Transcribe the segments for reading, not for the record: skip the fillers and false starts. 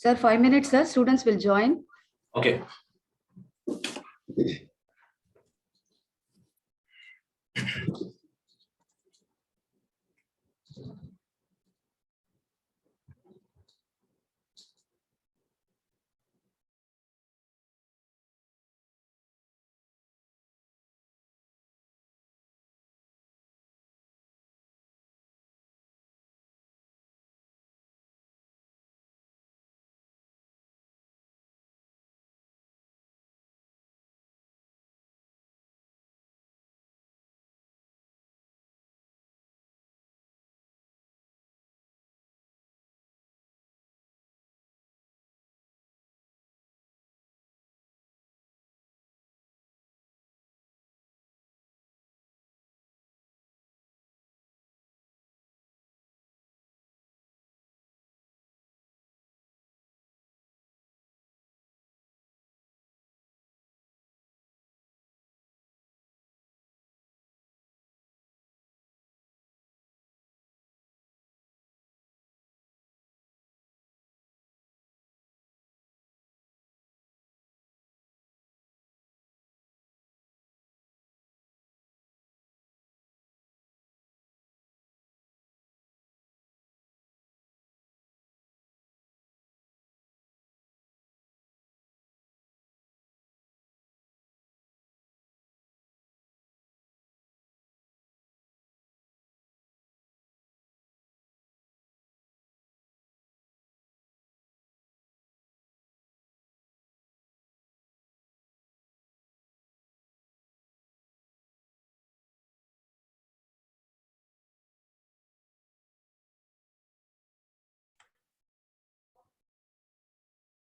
Sir, 5 minutes, sir. Students will join. Okay.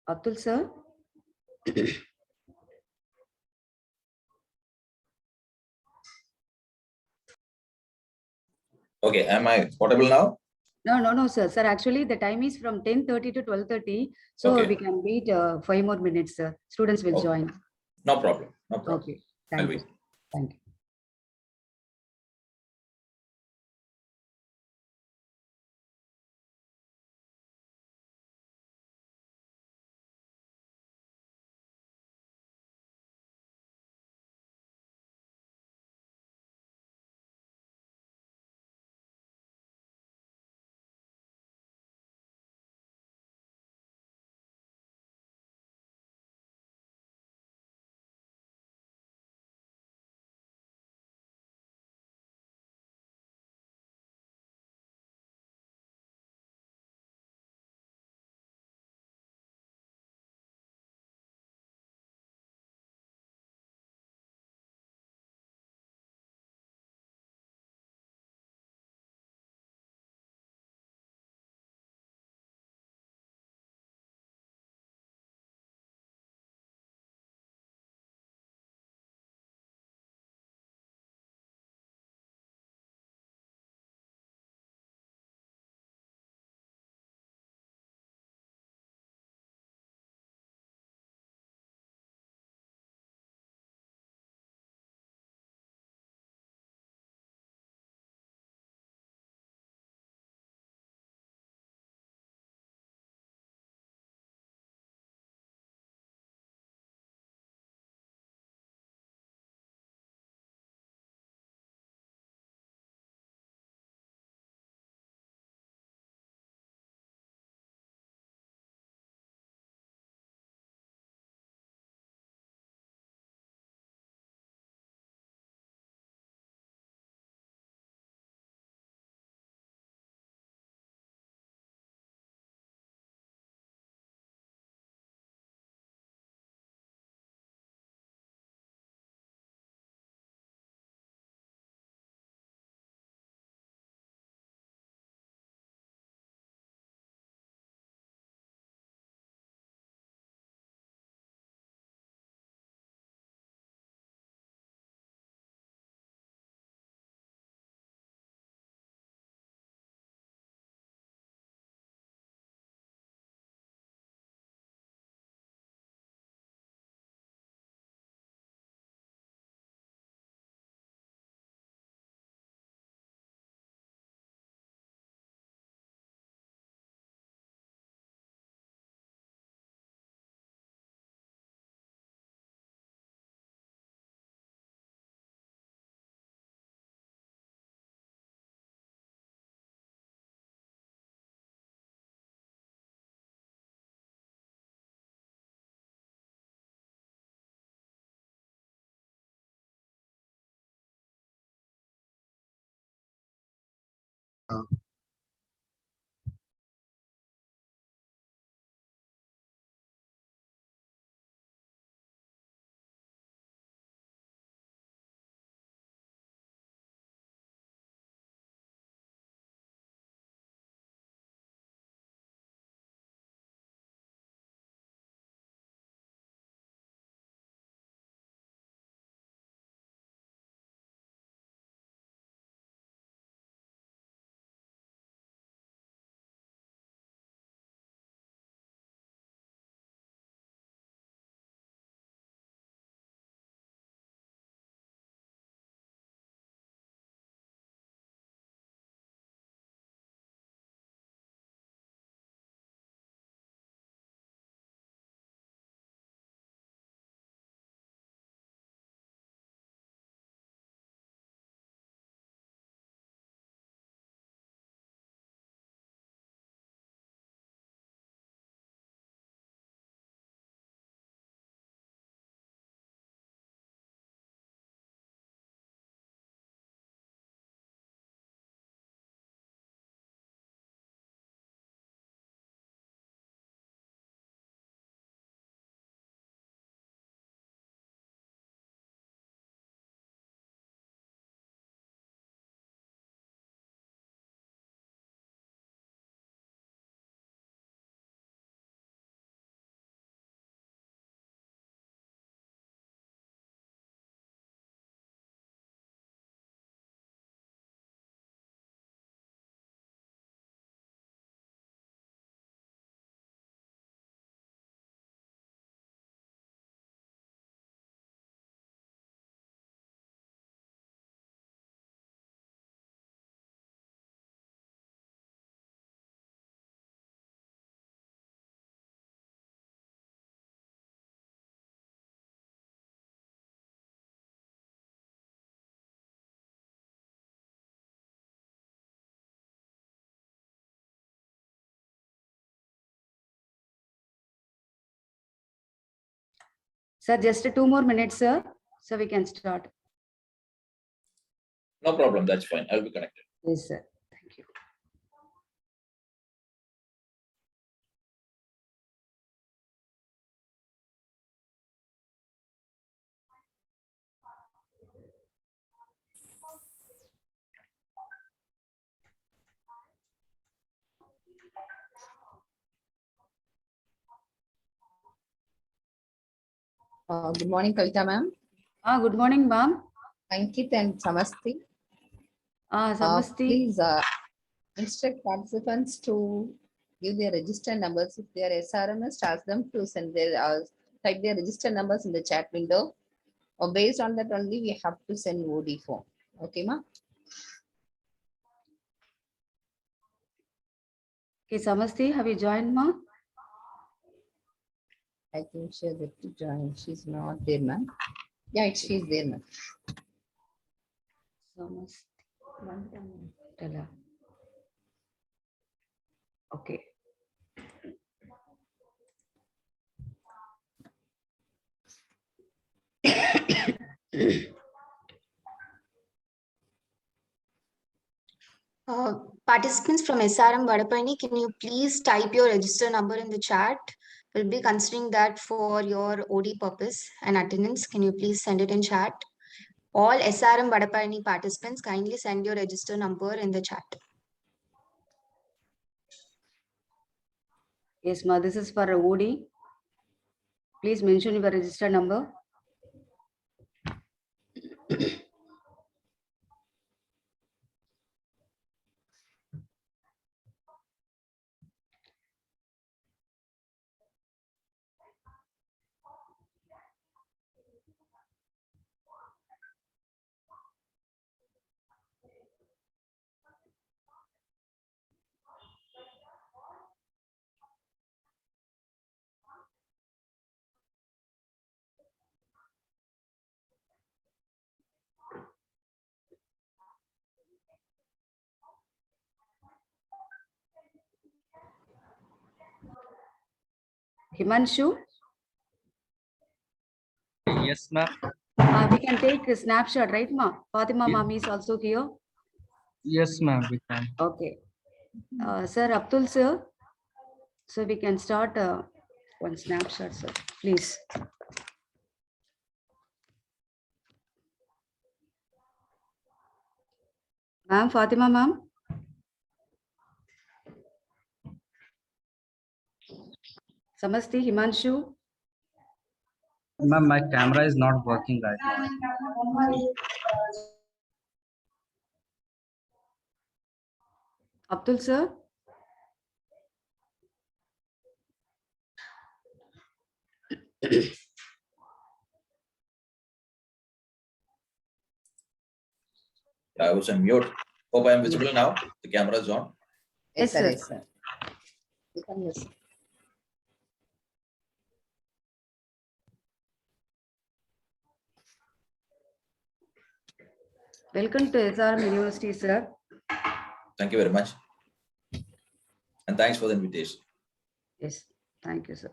Atul, sir. Okay, am I audible now? No, sir. Sir, actually, the time is from 10:30 to 12:30. So Okay. we can wait 5 more minutes, sir. Students will Okay. join. No problem. No problem. Okay. I'll Thank wait. you. Thank you. Sir, just 2 more minutes, sir. So we can start. No problem. That's fine. I'll be connected. Yes, sir. Thank you. Good morning, Kavitha ma'am. Good morning, ma'am. Ankit and Samasti. Samasti. Please instruct participants to give their register numbers. If they are SRMS, ask them to send their type their register numbers in the chat window. Or based on that only, we have to send OD form. Okay, ma? Okay, Samasti, have you joined, ma? I think she has to join. She's not there, ma'am. Yeah, she's there, ma'am. Samasti. Tell her. Okay. Participants from SRM Vadapani, can you please type your register number in the chat? We'll be considering that for your OD purpose and attendance. Can you please send it in chat? All SRM Vadapani participants, kindly send your register number in the chat. Yes, ma. This is for OD. Please mention your register number. Himanshu? Yes, ma'am. We can take a snapshot, right, ma? Fatima Yes. ma'am is also here. Yes, ma'am, we can. Okay. Sir, Abdul sir. So we can start one snapshot, sir, please. Ma'am, Fatima ma'am. Samasti, Himanshu. Ma'am, my camera is not working right now. Abdul sir. I was on mute. Hope I am visible now. The camera is on. Yes, sir. Yes, sir. You can use. Welcome to SRM University, sir. Thank you very much. And thanks for the invitation. Yes, thank you, sir.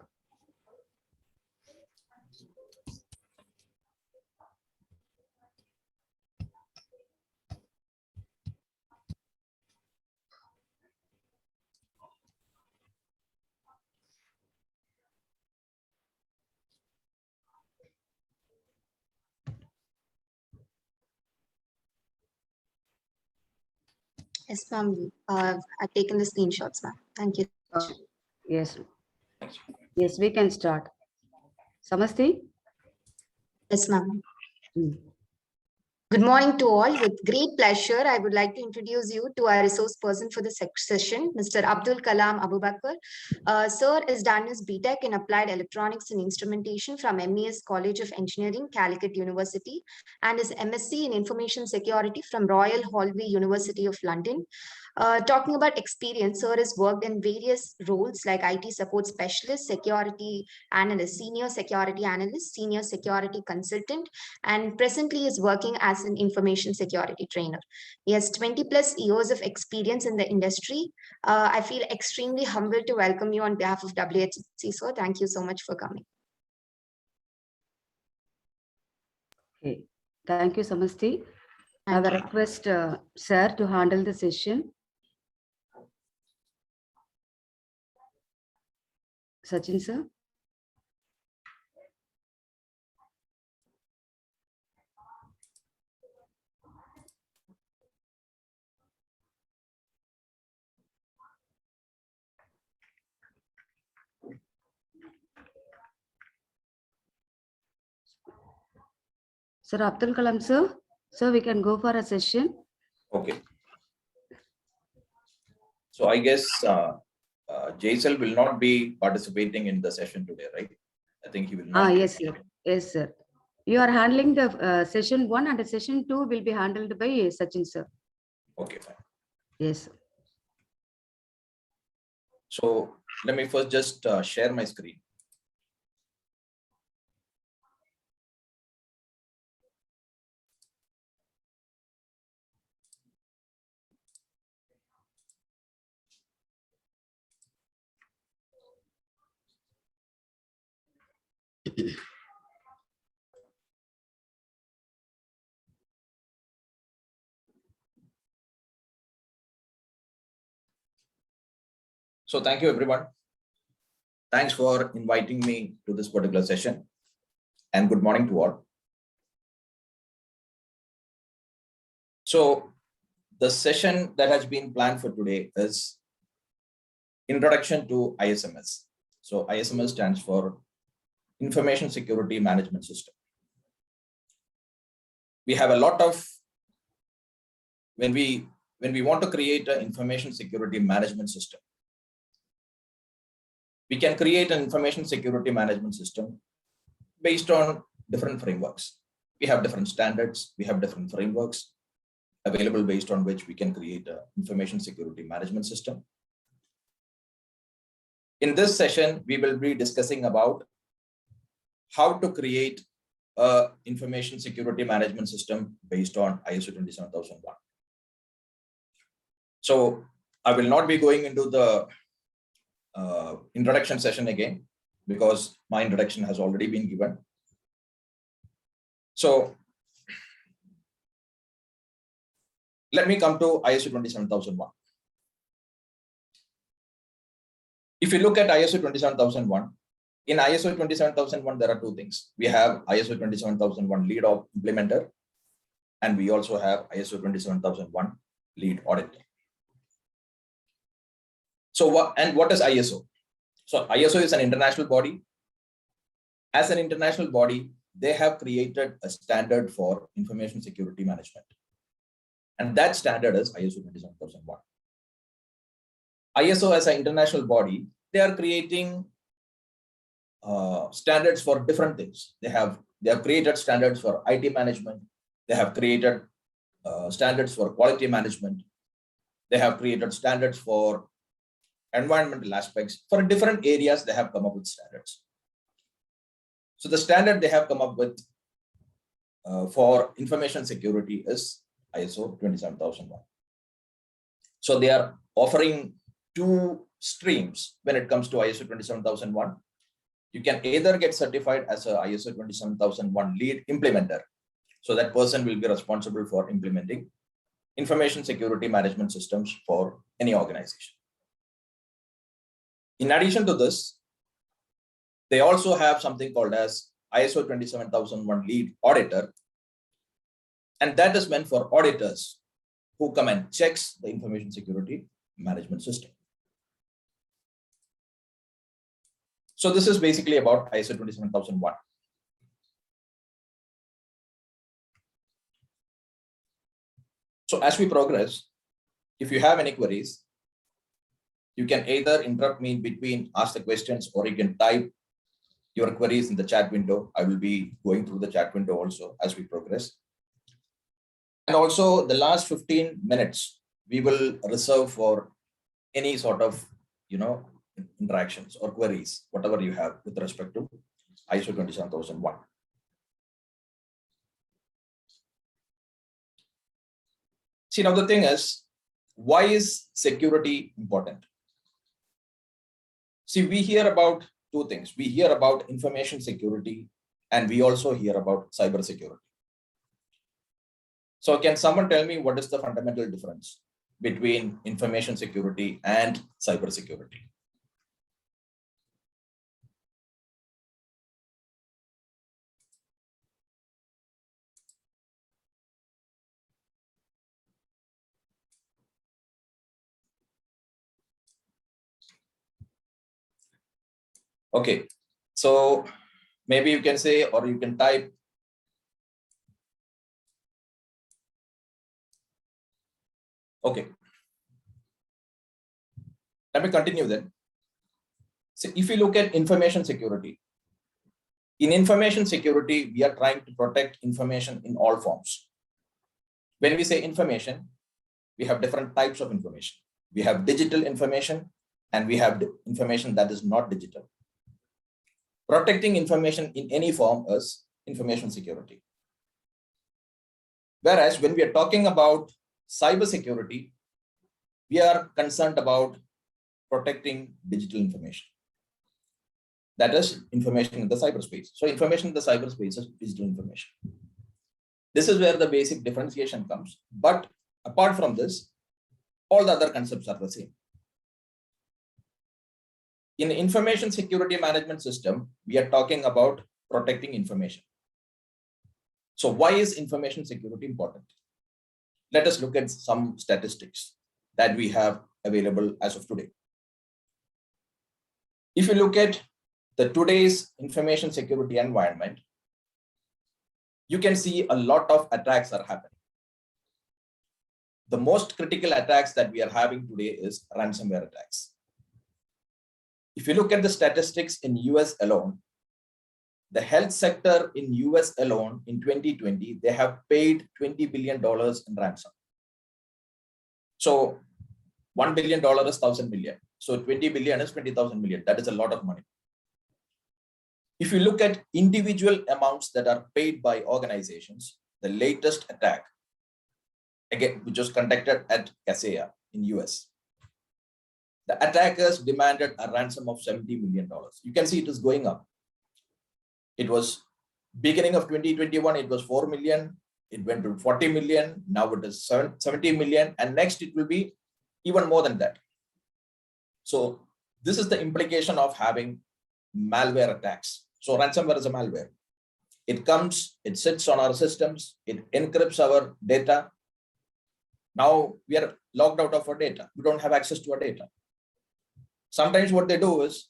Yes, ma'am. I've taken the screenshots, ma'am. Thank you. Yes. Yes, we can start. Samasti? Yes, ma'am. Mm. Good morning to all. With great pleasure, I would like to introduce you to our resource person for the session, Mr. Abdul Kalam Abubakar. Sir is done his BTech in Applied Electronics and Instrumentation from MES College of Engineering, Calicut University, and his MSc in Information Security from Royal Holloway University of London. Talking about experience, sir has worked in various roles like IT support specialist, security analyst, senior security analyst, senior security consultant, and presently is working as an information security trainer. He has 20 plus years of experience in the industry. I feel extremely humbled to welcome you on behalf of WHC, sir. Thank you so much for coming. Okay. Thank you, Samasti. I will request sir to handle the session. Sachin, sir. Sir Abdul Kalam, sir. So we can go for a session. Okay. So I guess Jaisal will not be participating in the session today, right? I think he will not. Yes, sir. Yes, sir. You are handling the session 1 and the session 2 will be handled by Sachin, sir. Okay, fine. Yes. So let me first just share my screen. So thank you, everyone. Thanks for inviting me to this particular session, and good morning to all. So the session that has been planned for today is Introduction to ISMS. So ISMS stands for Information Security Management System. We have a lot of, when we want to create an information security management system, we can create an information security management system based on different frameworks. We have different standards, we have different frameworks available based on which we can create an information security management system. In this session, we will be discussing about how to create an information security management system based on ISO 27001. So I will not be going into the introduction session again, because my introduction has already been given. So Let me come to ISO 27001. If you look at ISO 27001, in ISO 27001, there are two things. We have ISO 27001 lead implementer, and we also have ISO 27001 lead auditor. So what is ISO? So ISO is an international body. As an international body, they have created a standard for information security management. And that standard is ISO 27001. ISO as an international body, they are creating standards for different things. They have created standards for IT management. They have created standards for quality management. They have created standards for environmental aspects. For different areas, they have come up with standards. So the standard they have come up with for information security is ISO 27001. So they are offering two streams when it comes to ISO 27001. You can either get certified as a ISO 27001 lead implementer. So that person will be responsible for implementing information security management systems for any organization. In addition to this, they also have something called as ISO 27001 lead auditor. And that is meant for auditors who come and checks the information security management system. So this is basically about ISO 27001. So as we progress, if you have any queries, you can either interrupt me in between, ask the questions, or you can type your queries in the chat window. I will be going through the chat window also as we progress. And also the last 15 minutes, we will reserve for any sort of, interactions or queries, whatever you have with respect to ISO 27001. See, now the thing is, why is security important? See, we hear about two things. We hear about information security, and we also hear about cybersecurity. So can someone tell me what is the fundamental difference between information security and cybersecurity? Okay, so maybe you can say, or you can type. Okay, let me continue then. So if you look at information security, in information security, we are trying to protect information in all forms. When we say information, we have different types of information. We have digital information, and we have information that is not digital. Protecting information in any form is information security. Whereas when we are talking about cybersecurity, we are concerned about protecting digital information. That is information in the cyberspace. So information in the cyberspace is digital information. This is where the basic differentiation comes. But apart from this, all the other concepts are the same. In the information security management system, we are talking about protecting information. So why is information security important? Let us look at some statistics that we have available as of today. If you look at the today's information security environment, you can see a lot of attacks are happening. The most critical attacks that we are having today is ransomware attacks. If you look at the statistics in US alone, the health sector in US alone in 2020, they have paid $20 billion in ransom. So $1 billion is 1,000 million. So 20 billion is 20,000 million. That is a lot of money. If you look at individual amounts that are paid by organizations, the latest attack, again, which was conducted at Kaseya in US, the attackers demanded a ransom of $70 million. You can see it is going up. It was beginning of 2021, it was 4 million. it went to 40 million. Now it is 70 million. And next it will be even more than that. So this is the implication of having malware attacks. So ransomware is a malware. It comes, it sits on our systems, it encrypts our data. Now we are locked out of our data. We don't have access to our data. Sometimes what they do is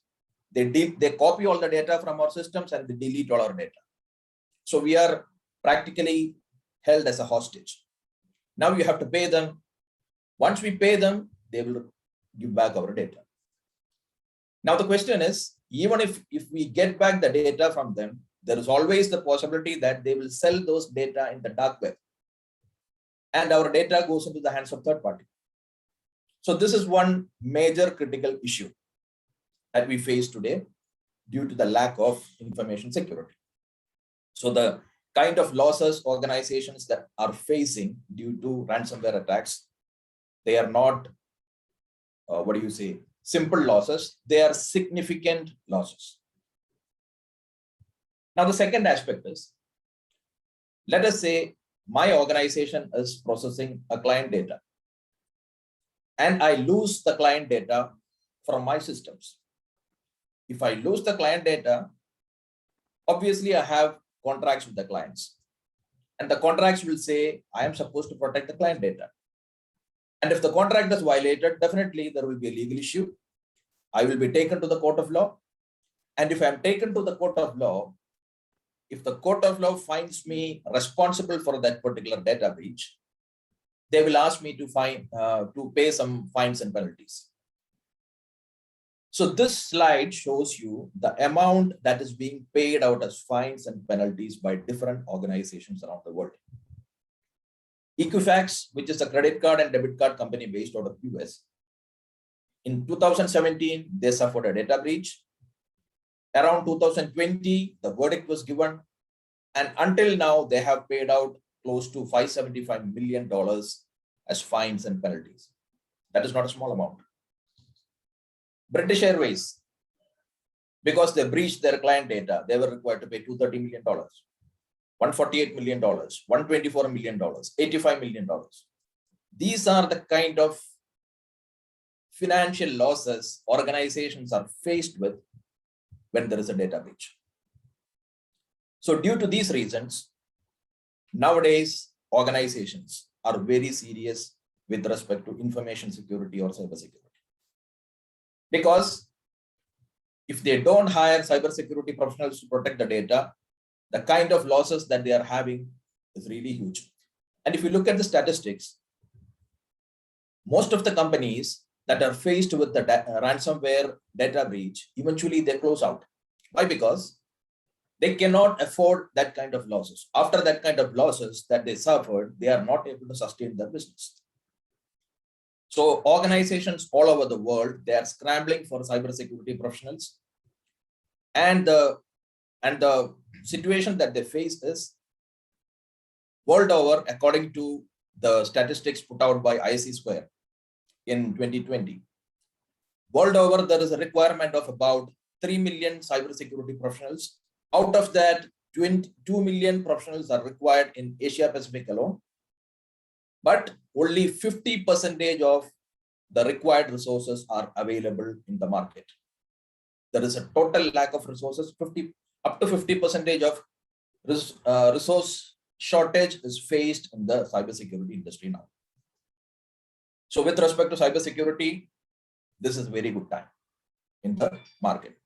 they copy all the data from our systems and they delete all our data. So we are practically held as a hostage. Now you have to pay them. Once we pay them, they will give back our data. Now the question is, even if we get back the data from them, there is always the possibility that they will sell those data in the dark web. And our data goes into the hands of third party. So this is one major critical issue that we face today due to the lack of information security. So the kind of losses organizations that are facing due to ransomware attacks, they are not, simple losses, they are significant losses. Now the second aspect is, let us say my organization is processing a client data and I lose the client data from my systems. If I lose the client data, obviously I have contracts with the clients. And the contracts will say, I am supposed to protect the client data. And if the contract is violated, definitely there will be a legal issue. I will be taken to the court of law. And if I'm taken to the court of law, if the court of law finds me responsible for that particular data breach, they will ask me to pay some fines and penalties. So this slide shows you the amount that is being paid out as fines and penalties by different organizations around the world. Equifax, which is a credit card and debit card company based out of US, in 2017, they suffered a data breach. Around 2020, the verdict was given. And until now, they have paid out close to $575 million as fines and penalties. That is not a small amount. British Airways, because they breached their client data, they were required to pay $230 million, $148 million, $124 million, $85 million. These are the kind of financial losses organizations are faced with when there is a data breach. So due to these reasons, nowadays organizations are very serious with respect to information security or cybersecurity. Because if they don't hire cybersecurity professionals to protect the data, the kind of losses that they are having is really huge. And if you look at the statistics, most of the companies that are faced with the ransomware data breach, eventually they close out. Why? Because they cannot afford that kind of losses. After that kind of losses that they suffered, they are not able to sustain their business. So organizations all over the world, they are scrambling for cybersecurity professionals. And the situation that they face is, world over, according to the statistics put out by ISC Square in 2020, world over, there is a requirement of about 3 million cybersecurity professionals. Out of that, 2 million professionals are required in Asia Pacific alone. But only 50% of the required resources are available in the market. There is a total lack of resources. Up to 50% of resource shortage is faced in the cybersecurity industry now. So with respect to cybersecurity, this is a very good time in the market.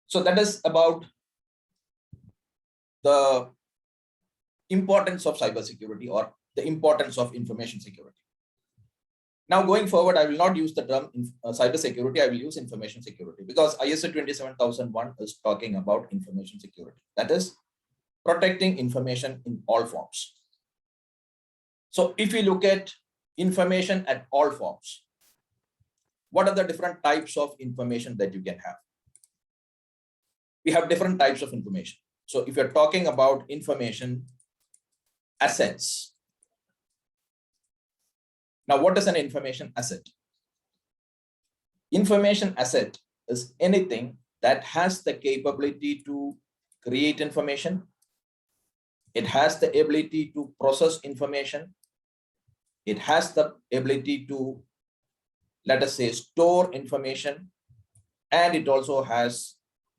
So that is about the importance of cybersecurity or the importance of information security. Now going forward, I will not use the term cybersecurity, I will use information security, because ISO 27001 is talking about information security. That is protecting information in all forms. So if you look at information at all forms, what are the different types of information that you can have? We have different types of information. So if you're talking about information assets, now what is an information asset? Information asset is anything that has the capability to create information, It has the ability to process information. It has the ability to, let us say, store information, and it also has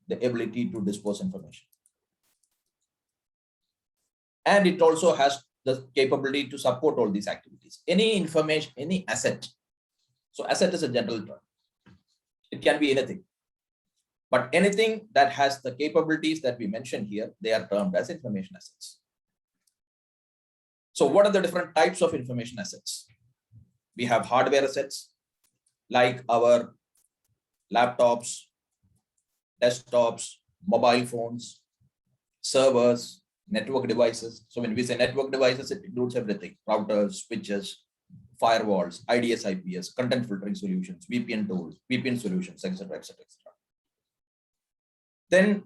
the ability to dispose information. And it also has the capability to support all these activities. Any information, any asset. So asset is a general term. It can be anything. But anything that has the capabilities that we mentioned here, they are termed as information assets. So what are the different types of information assets? We have hardware assets like our laptops, desktops, mobile phones, servers, network devices. So when we say network devices, it includes everything: routers, switches, firewalls, IDS, IPS, content filtering solutions, VPN tools, VPN solutions, etc., etc., etc. Then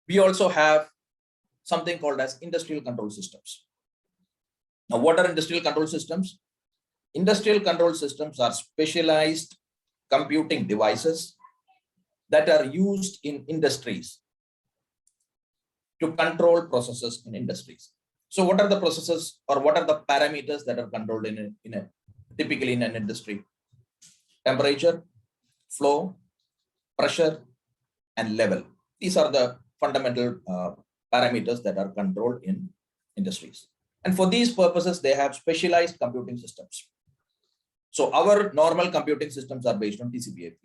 we also have something called as industrial control systems. Now, what are industrial control systems? Industrial control systems are specialized computing devices that are used in industries to control processes in industries. So what are the processes, or what are the parameters that are controlled typically in an industry? Temperature, flow, pressure, and level. These are the fundamental parameters that are controlled in industries. And for these purposes, they have specialized computing systems. So our normal computing systems are based on TCP/IP,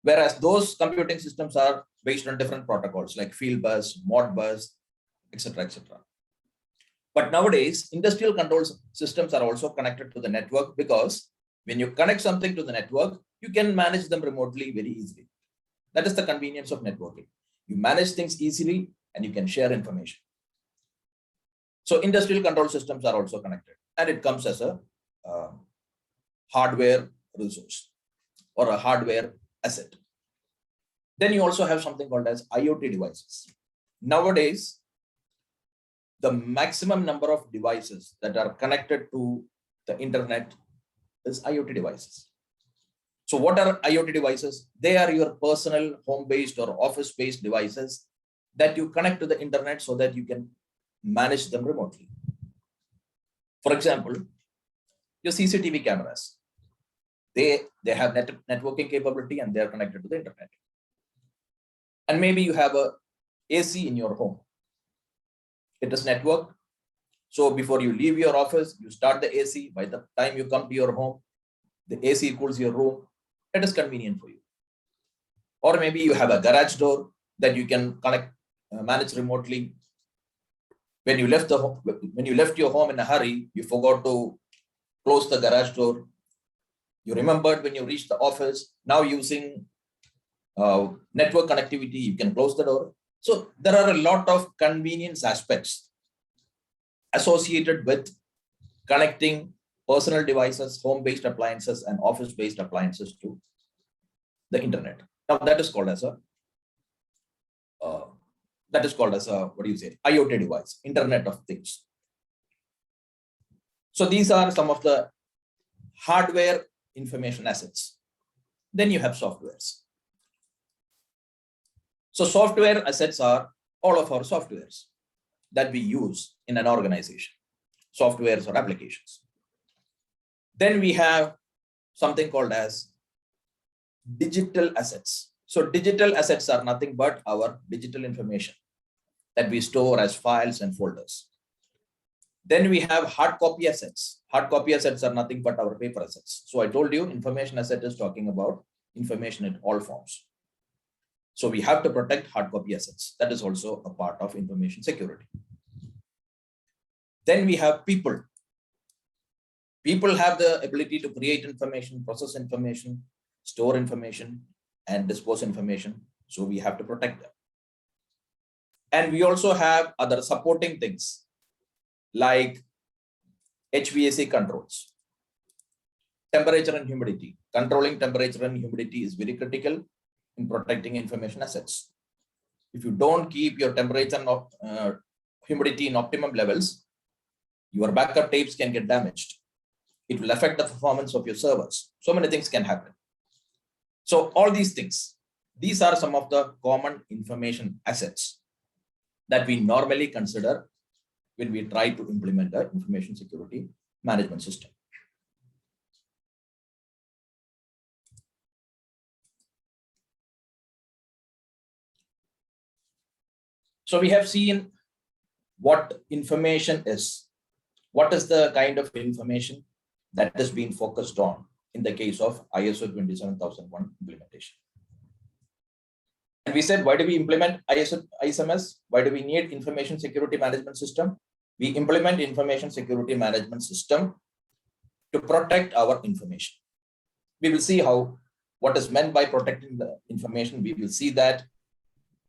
whereas those computing systems are based on different protocols like field bus, Modbus, etc., etc. But nowadays, industrial control systems are also connected to the network, because when you connect something to the network, you can manage them remotely very easily. That is the convenience of networking. You manage things easily and you can share information. So industrial control systems are also connected, and it comes as a hardware resource or a hardware asset. Then you also have something called as IoT devices. Nowadays, the maximum number of devices that are connected to the internet is IoT devices. So what are IoT devices? They are your personal home-based or office-based devices that you connect to the internet so that you can manage them remotely. For example, your CCTV cameras, they have networking capability and they are connected to the internet. And maybe you have a AC in your home. It is networked. So before you leave your office, you start the AC. By the time you come to your home, the AC cools your room. It is convenient for you. Or maybe you have a garage door that you can manage remotely. When you left your home in a hurry, you forgot to close the garage door. You remembered when you reached the office. Now using network connectivity, you can close the door. So there are a lot of convenience aspects associated with connecting personal devices, home-based appliances, and office-based appliances to the internet. Now that is called as a IoT device, Internet of Things. So these are some of the hardware information assets. Then you have softwares. So software assets are all of our softwares that we use in an organization, softwares or applications. Then we have something called as digital assets. So digital assets are nothing but our digital information that we store as files and folders. Then we have hard copy assets. Hard copy assets are nothing but our paper assets. So I told you information asset is talking about information in all forms. So we have to protect hard copy assets. That is also a part of information security. Then we have people. People have the ability to create information, process information, store information, and dispose information. So we have to protect them. And we also have other supporting things like HVAC controls, temperature and humidity. Controlling temperature and humidity is very critical in protecting information assets. If you don't keep your temperature and humidity in optimum levels, your backup tapes can get damaged. It will affect the performance of your servers. So many things can happen. So all these things, these are some of the common information assets that we normally consider when we try to implement the information security management system. So we have seen what information is. What is the kind of information that has been focused on in the case of ISO 27001 implementation? And we said, why do we implement ISMS? Why do we need information security management system? We implement information security management system to protect our information. We will see what is meant by protecting the information. We will see that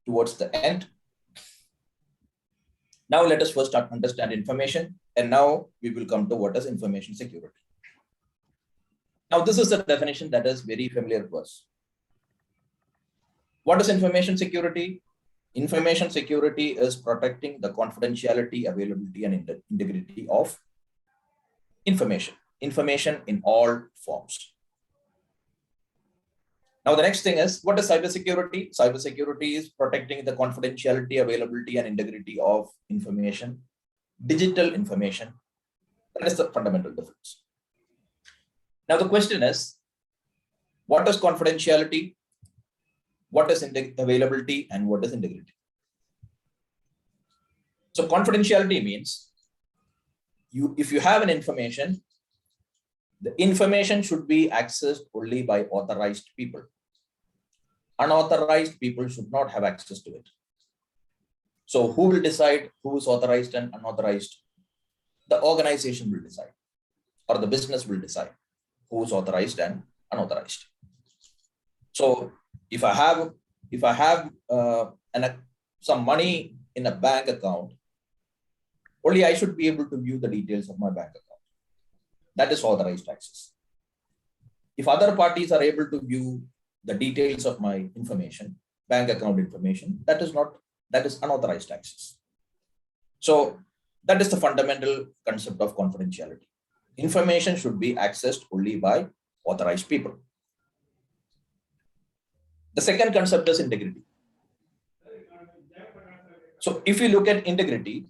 towards the end. Now let us first understand information, and now we will come to what is information security. Now this is the definition that is very familiar to us. What is information security? Information security is protecting the confidentiality, availability, and integrity of information in all forms. Now, the next thing is, what is cybersecurity? Cybersecurity is protecting the confidentiality, availability, and integrity of information, digital information. That is the fundamental difference. Now, the question is, what is confidentiality? What is availability, and what is integrity? So confidentiality means if you have an information, the information should be accessed only by authorized people. Unauthorized people should not have access to it. So who will decide who is authorized and unauthorized? The organization will decide, or the business will decide who is authorized and unauthorized. So if I have some money in a bank account, only I should be able to view the details of my bank account. That is authorized access. If other parties are able to view the details of my information, bank account information, that is unauthorized access. So that is the fundamental concept of confidentiality. Information should be accessed only by authorized people. The second concept is integrity. So if you look at integrity,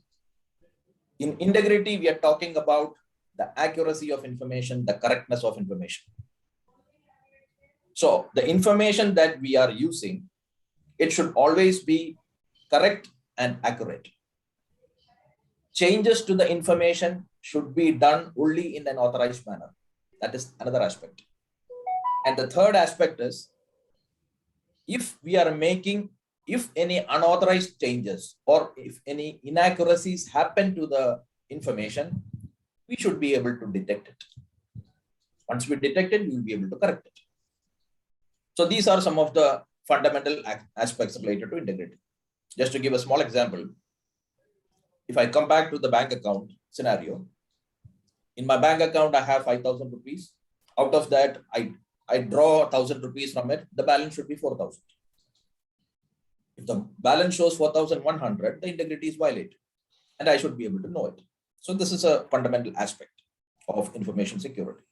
in integrity, we are talking about the accuracy of information, the correctness of information. So the information that we are using, it should always be correct and accurate. Changes to the information should be done only in an authorized manner. That is another aspect. And the third aspect is, if any unauthorized changes or if any inaccuracies happen to the information, we should be able to detect it. Once we detect it, we will be able to correct it. So these are some of the fundamental aspects related to integrity. Just to give a small example, if I come back to the bank account scenario, in my bank account, I have 5,000 rupees. Out of that, I draw 1,000 rupees from it. The balance should be 4,000. If the balance shows 4,100, the integrity is violated, and I should be able to know it. So this is a fundamental aspect of information security.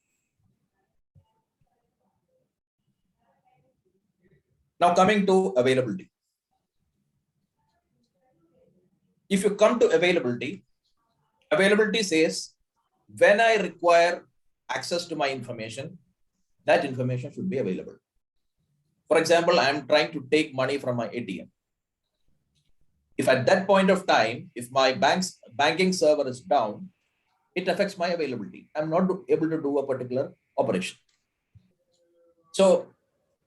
Now coming to availability. If you come to availability, availability says when I require access to my information, that information should be available. For example, I am trying to take money from my ATM. If at that point of time, if my banking server is down, it affects my availability. I'm not able to do a particular operation. So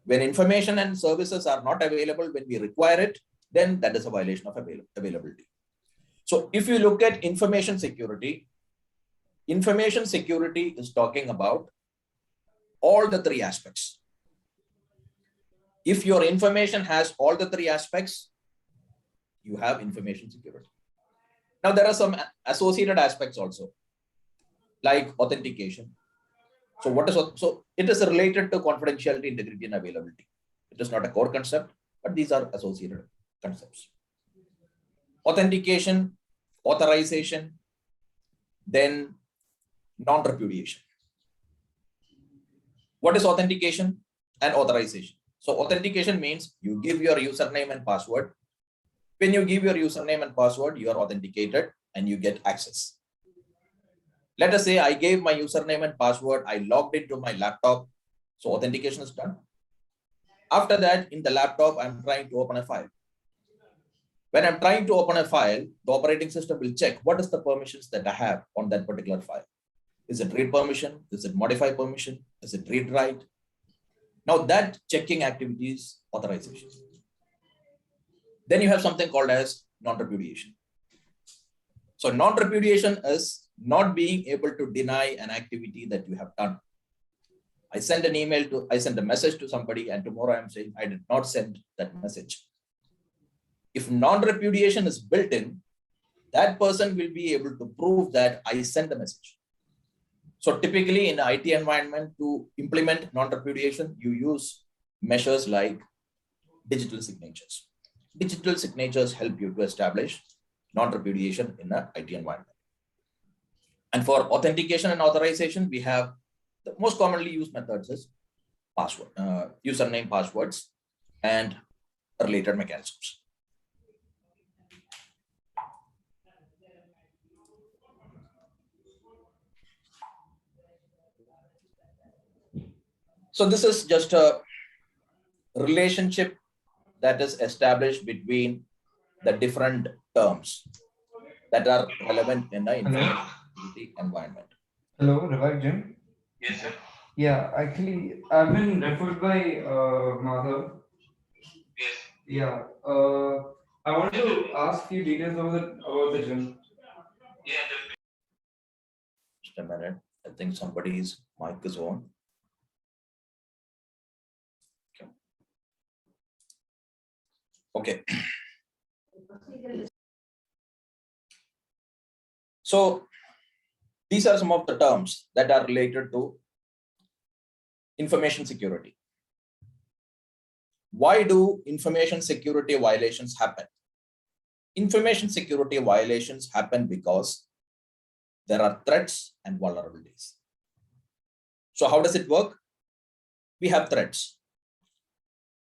when information and services are not available when we require it, then that is a violation of availability. So if you look at information security is talking about all the three aspects. If your information has all the three aspects, you have information security. Now there are some associated aspects also, like authentication. So it is related to confidentiality, integrity, and availability. It is not a core concept, but these are associated concepts. Authentication, authorization, then non-repudiation. What is authentication and authorization? So authentication means you give your username and password, When you give your username and password, you are authenticated and you get access. Let us say I gave my username and password, I logged into my laptop, so authentication is done. After that, in the laptop, I'm trying to open a file. When I'm trying to open a file, the operating system will check what is the permissions that I have on that particular file. Is it read permission? Is it modify permission? Is it read write? Now that checking activity is authorization. Then you have something called as non-repudiation. So non-repudiation is not being able to deny an activity that you have done. I sent a message to somebody, and tomorrow I'm saying I did not send that message. If non-repudiation is built in, that person will be able to prove that I sent the message. So typically in IT environment, to implement non-repudiation, you use measures like digital signatures. Digital signatures help you to establish non-repudiation in an IT environment. And for authentication and authorization, we have the most commonly used methods is password, username, passwords, and related mechanisms. So this is just a relationship that is established between the different terms that are relevant in the information security environment. Hello, Revive Jim. Yes, sir. Yeah, actually, I've been referred by Madhav. Yes. Yeah, I wanted to ask few details about the gym. Yeah. Just a minute. I think somebody's mic is on. Okay. So these are some of the terms that are related to information security. Why do information security violations happen? Information security violations happen because there are threats and vulnerabilities. So how does it work? We have threats.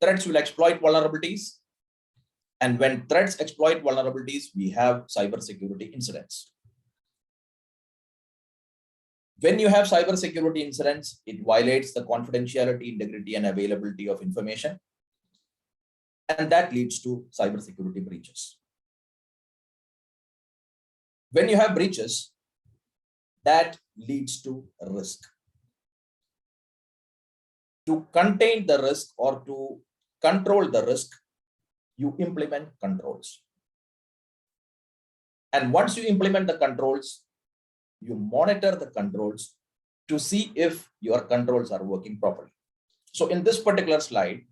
Threats will exploit vulnerabilities. And when threats exploit vulnerabilities, we have cybersecurity incidents. When you have cybersecurity incidents, it violates the confidentiality, integrity, and availability of information. And that leads to cybersecurity breaches. When you have breaches, that leads to risk. To contain the risk or to control the risk, you implement controls. And once you implement the controls, you monitor the controls to see if your controls are working properly. So in this particular slide,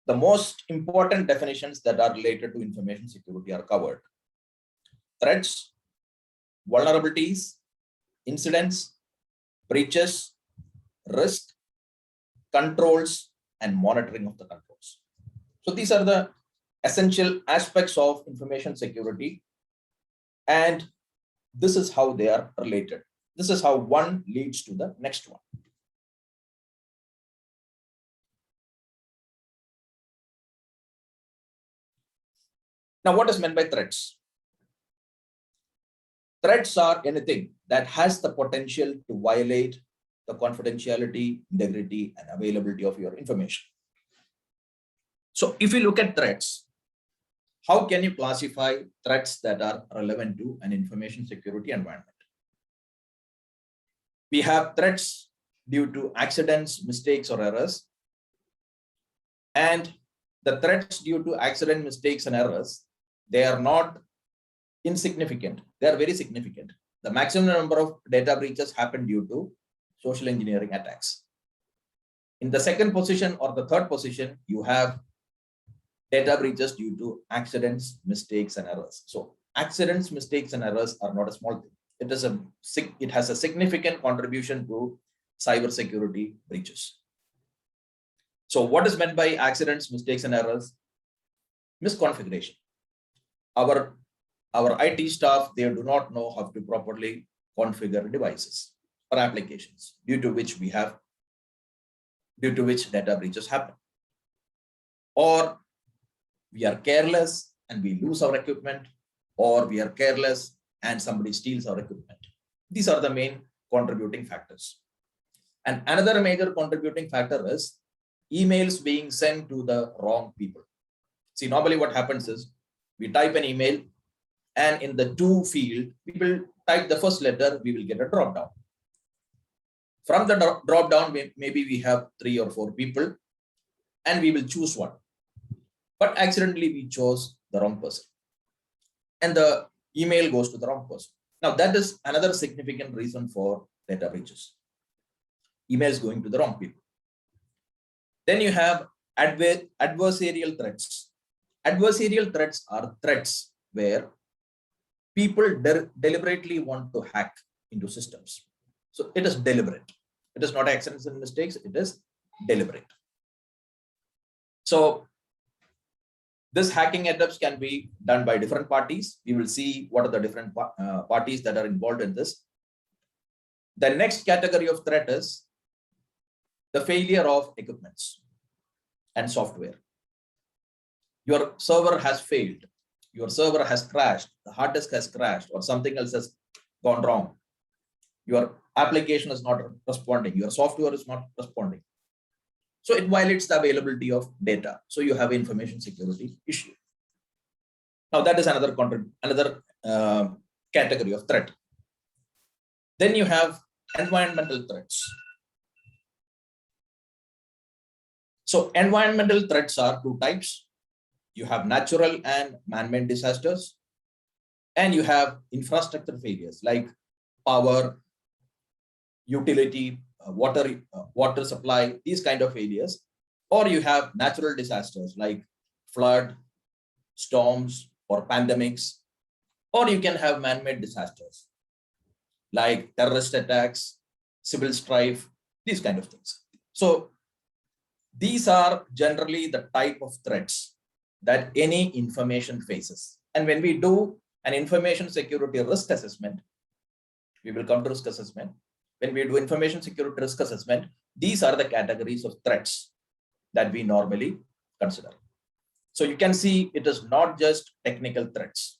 the most important definitions that are related to information security are covered. Threats, vulnerabilities, incidents, breaches, risk, controls, and monitoring of the controls. So these are the essential aspects of information security, and this is how they are related. This is how one leads to the next one. Now, what is meant by threats? Threats are anything that has the potential to violate the confidentiality, integrity, and availability of your information. So if you look at threats, how can you classify threats that are relevant to an information security environment? We have threats due to accidents, mistakes, or errors. And the threats due to accident, mistakes, and errors, they are not insignificant. They are very significant. The maximum number of data breaches happen due to social engineering attacks. In the second position or the third position, you have data breaches due to accidents, mistakes, and errors. So accidents, mistakes, and errors are not a small thing. It has a significant contribution to cybersecurity breaches. So what is meant by accidents, mistakes, and errors? Misconfiguration. Our IT staff, they do not know how to properly configure devices or applications, due to which data breaches happen. Or we are careless and we lose our equipment, or we are careless and somebody steals our equipment. These are the main contributing factors. And another major contributing factor is emails being sent to the wrong people. See, normally what happens is we type an email, and in the to field, we will type the first letter, we will get a drop down. From the drop down, maybe we have 3 or 4 people, and we will choose one. But accidentally, we chose the wrong person, and the email goes to the wrong person. Now, that is another significant reason for data breaches. Emails going to the wrong people. Then you have adversarial threats. Adversarial threats are threats where people deliberately want to hack into systems. So it is deliberate. It is not accidents and mistakes. It is deliberate. So this hacking attempts can be done by different parties. We will see what are the different parties that are involved in this. The next category of threat is the failure of equipments and software. Your server has failed. Your server has crashed. The hard disk has crashed, or something else has gone wrong. Your application is not responding. Your software is not responding. So it violates the availability of data. So you have information security issue. Now that is another category of threat. Then you have environmental threats. So environmental threats are 2 types. You have natural and man-made disasters, and you have infrastructure failures like power, utility, water supply, these kind of failures. Or you have natural disasters like flood, storms, or pandemics. Or you can have man-made disasters like terrorist attacks, civil strife, these kind of things. So these are generally the type of threats that any information faces. And when we do an information security risk assessment, we will come to risk assessment. When we do information security risk assessment, these are the categories of threats that we normally consider. So you can see it is not just technical threats.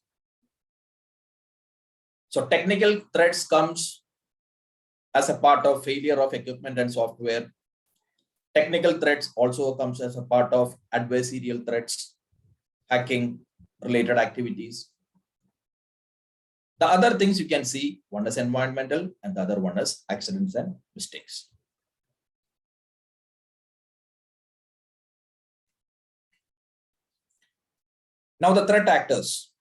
So technical threats comes as a part of failure of equipment and software. Technical threats also comes as a part of adversarial threats, hacking related activities. The other things you can see, one is environmental and the other one is accidents and mistakes. Now the threat actors.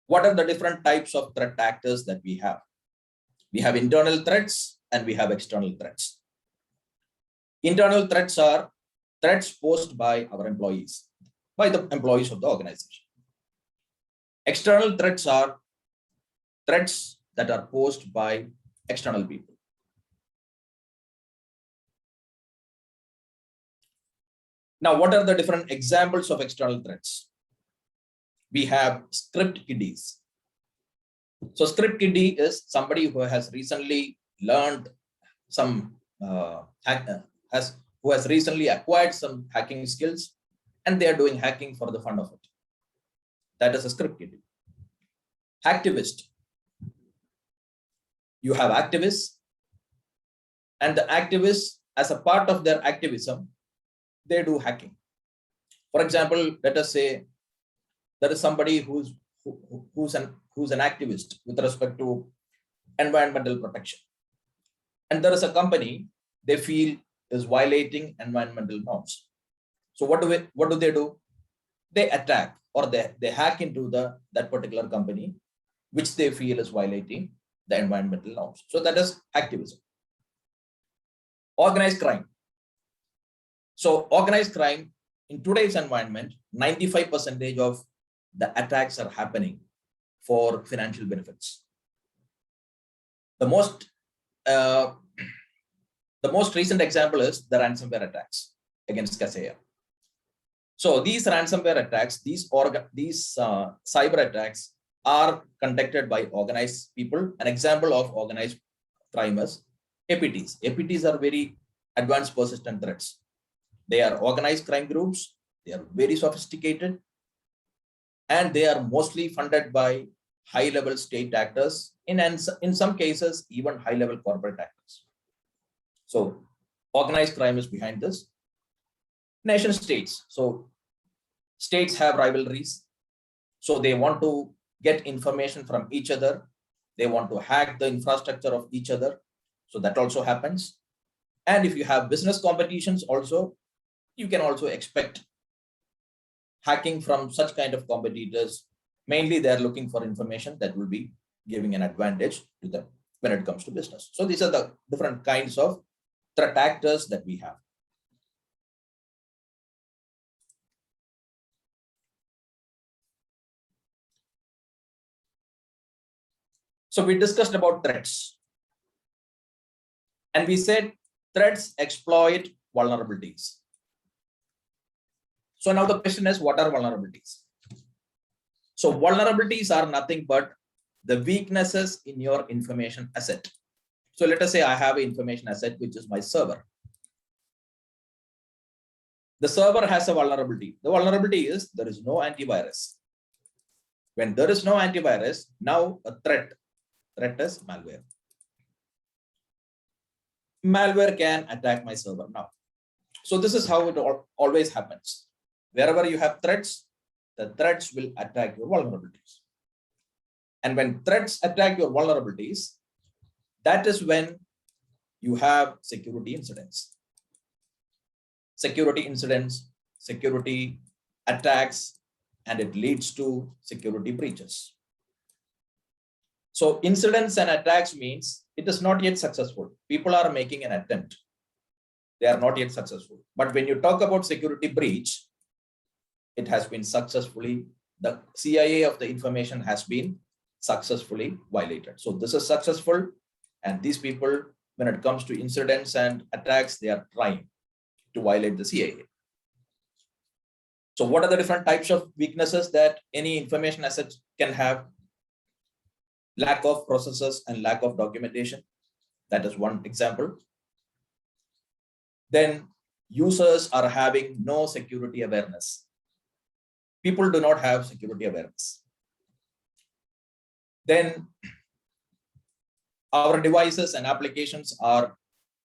What are the different types of threat actors that we have? We have internal threats and we have external threats. Internal threats are threats posed by our employees, by the employees of the organization. External threats are threats that are posed by external people. Now, what are the different examples of external threats? We have script kiddies. So script kiddie is somebody who has recently learned some who has recently acquired some hacking skills, and they are doing hacking for the fun of it. That is a script kiddie. Activist. You have activists, and the activists, as a part of their activism, they do hacking. For example, let us say there is somebody who's an activist with respect to environmental protection, and there is a company they feel is violating environmental norms. So what do they do? They attack, or they hack into that particular company which they feel is violating the environmental norms. So that is activism. Organized crime. So organized crime in today's environment, 95% of the attacks are happening for financial benefits. The most recent example is the ransomware attacks against Kaseya. So these ransomware attacks, these cyber attacks are conducted by organized people. An example of organized crime is APTs. APTs are very advanced persistent threats. They are organized crime groups They are very sophisticated, and they are mostly funded by high-level state actors, in some cases, even high-level corporate actors. So organized crime is behind this. Nation states. So states have rivalries. So they want to get information from each other. They want to hack the infrastructure of each other. So that also happens. And if you have business competitions also, you can also expect hacking from such kind of competitors. Mainly they're looking for information that will be giving an advantage to them when it comes to business. So these are the different kinds of threat actors that we have. So we discussed about threats. And we said threats exploit vulnerabilities. So now the question is, what are vulnerabilities? So vulnerabilities are nothing but the weaknesses in your information asset. So let us say I have an information asset, which is my server. The server has a vulnerability. The vulnerability is there is no antivirus. When there is no antivirus, now a threat is malware. Malware can attack my server now. So this is how it always happens. Wherever you have threats, the threats will attack your vulnerabilities. And when threats attack your vulnerabilities, that is when you have security incidents. Security incidents, security attacks, and it leads to security breaches. So incidents and attacks means it is not yet successful. People are making an attempt. They are not yet successful. But when you talk about security breach, it has been successfully, the CIA of the information has been successfully violated. So this is successful. And these people, when it comes to incidents and attacks, they are trying to violate the CIA. So what are the different types of weaknesses that any information asset can have? Lack of processes and lack of documentation. That is one example. Then users are having no security awareness. People do not have security awareness. Then our devices and applications are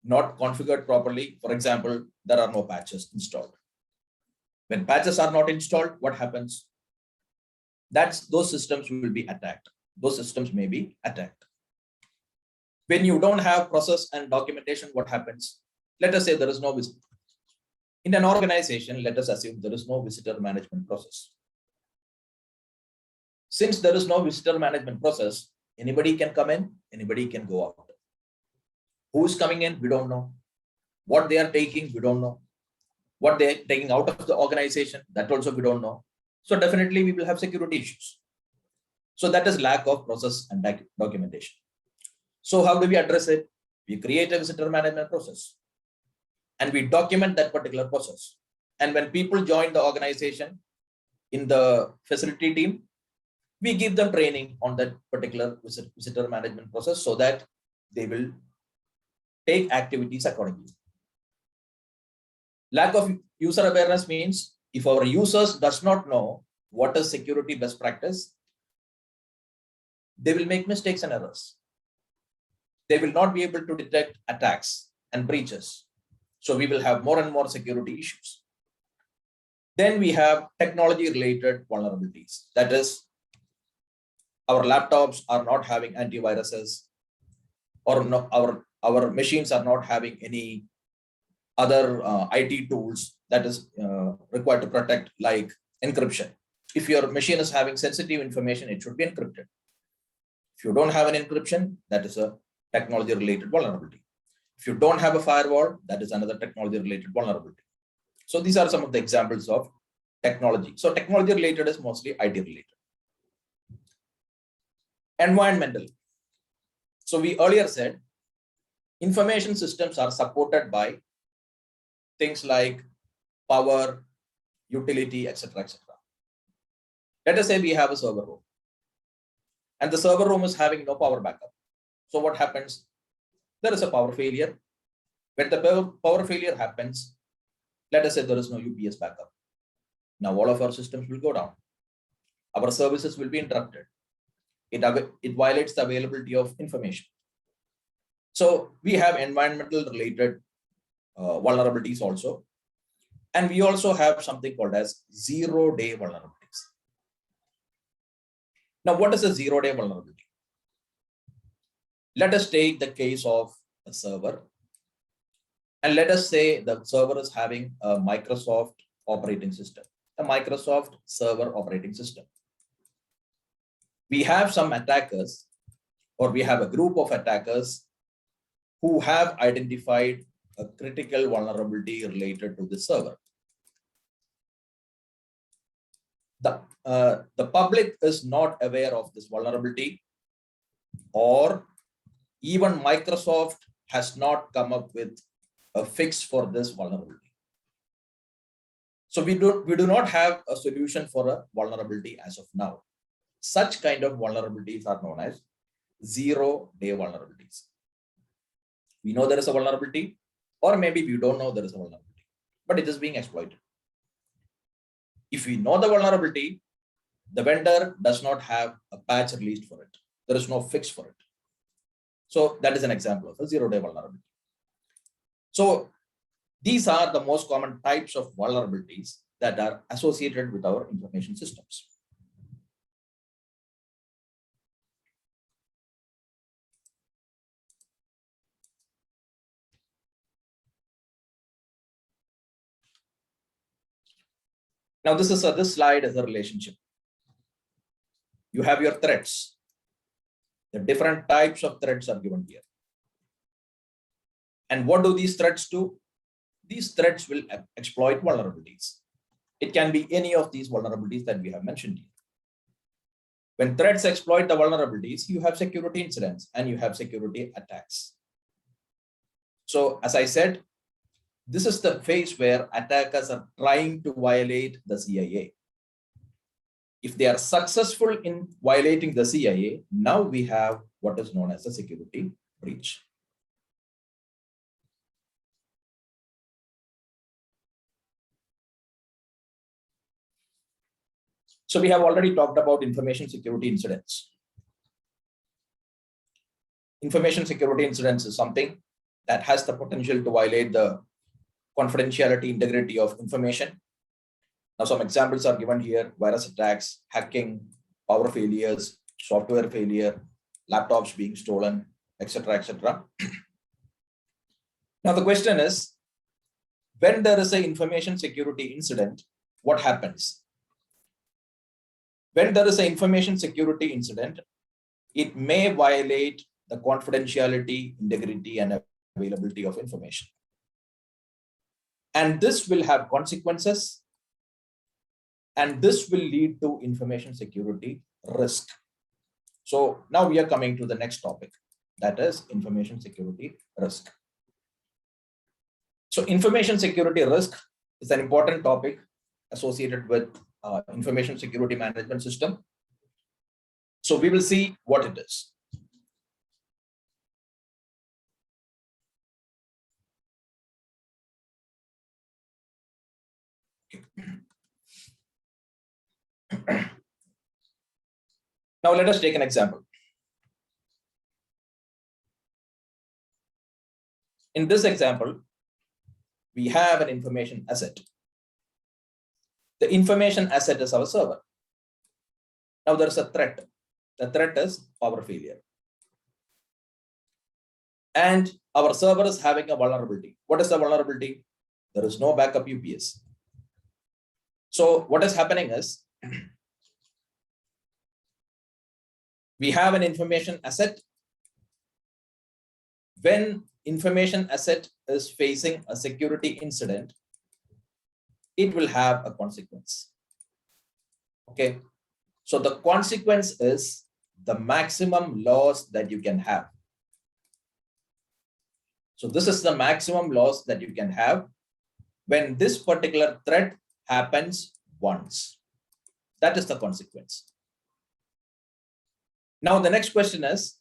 not configured properly. For example, there are no patches installed. When patches are not installed, what happens? Those systems will be attacked. Those systems may be attacked. When you don't have process and documentation, what happens? Let us say there is no visit. In an organization, let us assume there is no visitor management process. Since there is no visitor management process, anybody can come in, anybody can go out. Who is coming in? We don't know. What they are taking, we don't know. What they are taking out of the organization, that also we don't know. So definitely we will have security issues. So that is lack of process and documentation. So how do we address it? We create a visitor management process and we document that particular process. And when people join the organization in the facility team, we give them training on that particular visitor management process so that they will take activities accordingly. Lack of user awareness means if our users does not know what is security best practice, they will make mistakes and errors. They will not be able to detect attacks and breaches. So we will have more and more security issues. Then we have technology related vulnerabilities. That is, our laptops are not having antiviruses, or no, our machines are not having any other IT tools that is required to protect, like encryption. If your machine is having sensitive information, it should be encrypted. If you don't have an encryption, that is a technology related vulnerability. If you don't have a firewall, that is another technology related vulnerability. So these are some of the examples of technology. So technology related is mostly IT related. Environmental. So we earlier said information systems are supported by things like power, utility, etc., etc. Let us say we have a server room and the server room is having no power backup. So what happens? There is a power failure. When the power failure happens, let us say there is no UPS backup. Now all of our systems will go down. Our services will be interrupted. It violates the availability of information. So we have environmental related vulnerabilities also. And we also have something called as 0-day vulnerabilities. Now, what is a 0-day vulnerability? Let us take the case of a server. And let us say the server is having a Microsoft operating system, a Microsoft server operating system. We have some attackers, or we have a group of attackers who have identified a critical vulnerability related to the server. The public is not aware of this vulnerability, or even Microsoft has not come up with a fix for this vulnerability. So we do not have a solution for a vulnerability as of now. Such kind of vulnerabilities are known as 0-day vulnerabilities. We know there is a vulnerability, or maybe we don't know there is a vulnerability, but it is being exploited. If we know the vulnerability, the vendor does not have a patch released for it. There is no fix for it. So that is an example of a 0-day vulnerability. So these are the most common types of vulnerabilities that are associated with our information systems. Now this slide is a relationship. You have your threats. The different types of threats are given here. And what do these threats do? These threats will exploit vulnerabilities. It can be any of these vulnerabilities that we have mentioned here. When threats exploit the vulnerabilities, you have security incidents and you have security attacks. So as I said, this is the phase where attackers are trying to violate the CIA. If they are successful in violating the CIA, now we have what is known as a security breach. So we have already talked about information security incidents. Information security incidents is something that has the potential to violate the confidentiality, integrity of information. Now, some examples are given here: virus attacks, hacking, power failures, software failure, laptops being stolen, etc., etc. Now, the question is, when there is an information security incident, what happens? When there is an information security incident, it may violate the confidentiality, integrity, and availability of information. And this will have consequences, and this will lead to information security risk. So now we are coming to the next topic, that is information security risk. So information security risk is an important topic associated with information security management system. So we will see what it is. Now let us take an example. In this example, we have an information asset. The information asset is our server. Now there is a threat. The threat is power failure. And our server is having a vulnerability. What is the vulnerability? There is no backup UPS. So what is happening is, we have an information asset. When information asset is facing a security incident, it will have a consequence. Okay. So the consequence is the maximum loss that you can have. So this is the maximum loss that you can have when this particular threat happens once. That is the consequence. Now the next question is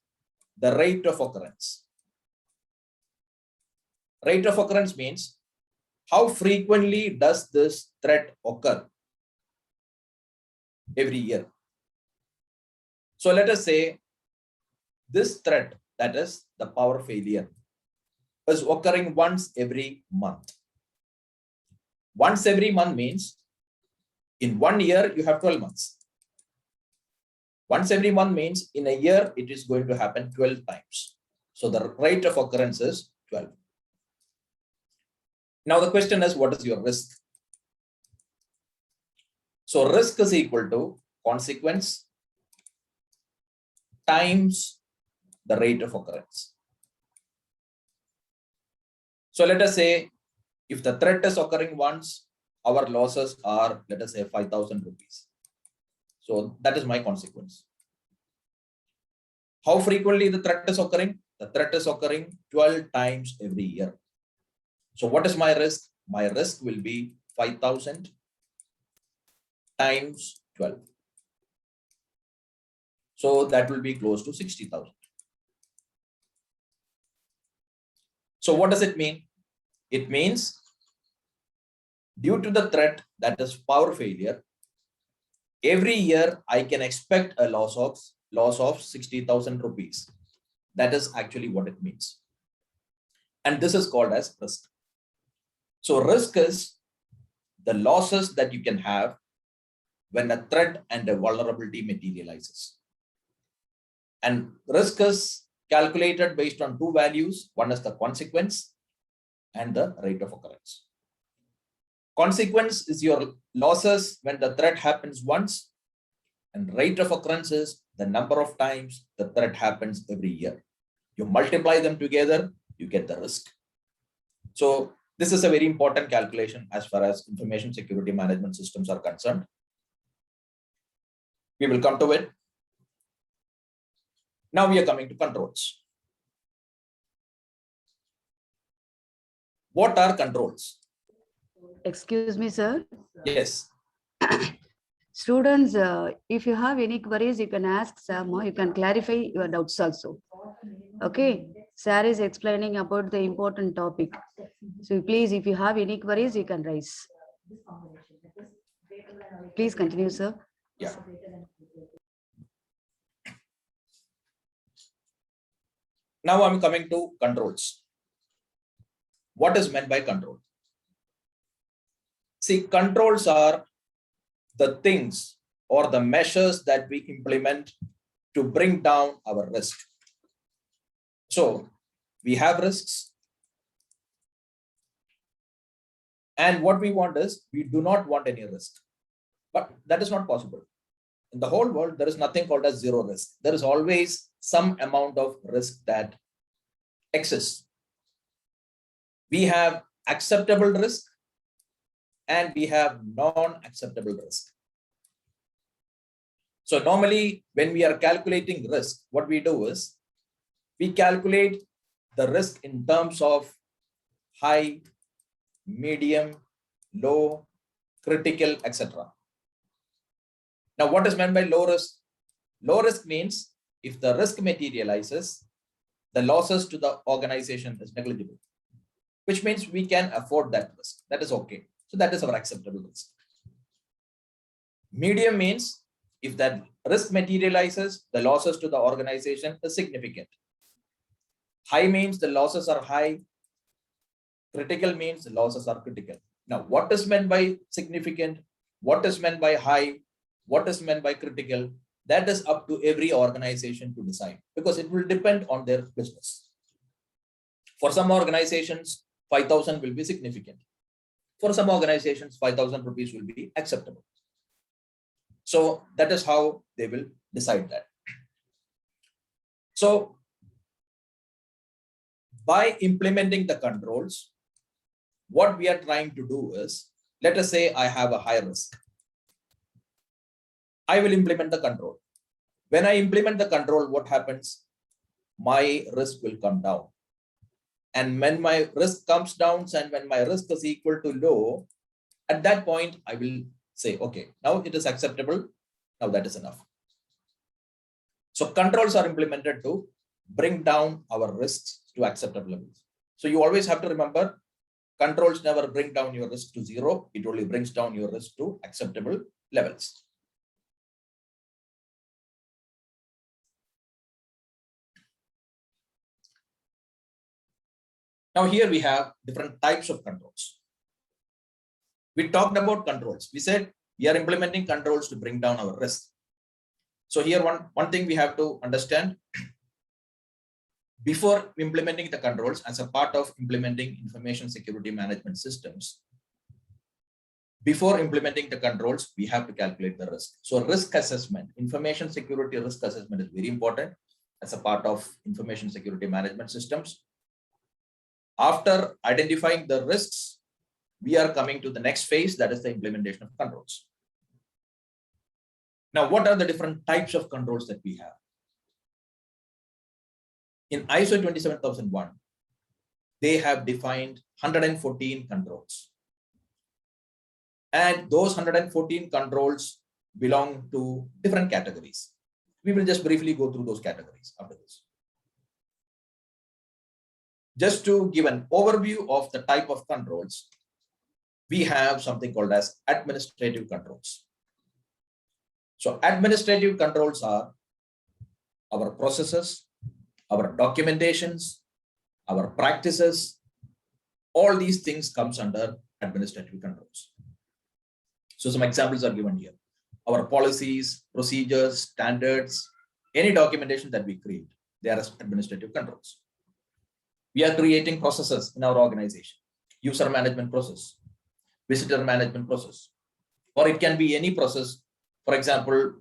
the rate of occurrence. Rate of occurrence means how frequently does this threat occur? every year. So let us say this threat, that is the power failure, is occurring once every month. Once every month means in 1 year, you have 12 months. Once every month means in a year, it is going to happen 12 times. So the rate of occurrence is 12. Now the question is, what is your risk? So risk is equal to consequence times the rate of occurrence. So let us say if the threat is occurring once, our losses are, let us say, 5,000 rupees. So that is my consequence. How frequently the threat is occurring? The threat is occurring 12 times every year. So what is my risk? My risk will be 5,000 times 12. So that will be close to 60,000. So what does it mean? It means due to the threat, that is power failure, every year I can expect a loss of 60,000 rupees. That is actually what it means. And this is called as risk. So risk is the losses that you can have when a threat and a vulnerability materializes. And risk is calculated based on two values. One is the consequence and the rate of occurrence. Consequence is your losses when the threat happens once, and rate of occurrence is the number of times the threat happens every year. You multiply them together, you get the risk. So this is a very important calculation as far as information security management systems are concerned. We will come to it. Now we are coming to controls. What are controls? Excuse me, sir. Yes. Students, if you have any queries, you can ask Sam, or you can clarify your doubts also. Okay, Sir is explaining about the important topic. So please, if you have any queries, you can raise. Please continue, sir. Yeah. Now I'm coming to controls. What is meant by control? See, controls are the things or the measures that we implement to bring down our risk. So we have risks. And what we want is, we do not want any risk. But that is not possible. In the whole world, there is nothing called as zero risk. There is always some amount of risk that exists. We have acceptable risk and we have non-acceptable risk. So normally when we are calculating risk, what we do is we calculate the risk in terms of high, medium, low, critical, etc. Now what is meant by low risk? Low risk means if the risk materializes, the losses to the organization is negligible, which means we can afford that risk. That is okay. So that is our acceptable risk. Medium means if that risk materializes, the losses to the organization is significant. High means the losses are high. Critical means the losses are critical. Now, what is meant by significant? What is meant by high? What is meant by critical? That is up to every organization to decide, because it will depend on their business. For some organizations, 5,000 will be significant. For some organizations, 5,000 rupees will be acceptable. So that is how they will decide that. So by implementing the controls, what we are trying to do is, let us say I have a high risk. I will implement the control. When I implement the control, what happens? My risk will come down. And when my risk comes down and when my risk is equal to low, at that point, I will say, okay, now it is acceptable. Now that is enough. So controls are implemented to bring down our risks to acceptable levels. So you always have to remember, controls never bring down your risk to zero. It only brings down your risk to acceptable levels. Now here we have different types of controls. We talked about controls. We said we are implementing controls to bring down our risk. So here one thing we have to understand, before implementing the controls as a part of implementing information security management systems, before implementing the controls, we have to calculate the risk. So risk assessment, information security risk assessment is very important as a part of information security management systems. After identifying the risks, we are coming to the next phase, that is the implementation of controls. Now, what are the different types of controls that we have? In ISO 27001, they have defined 114 controls. And those 114 controls belong to different categories. We will just briefly go through those categories after this. Just to give an overview of the type of controls, we have something called as administrative controls. So administrative controls are our processes, our documentations, our practices. All these things comes under administrative controls. So some examples are given here. Our policies, procedures, standards, any documentation that we create, they are administrative controls. We are creating processes in our organization, user management process, visitor management process, or it can be any process. For example,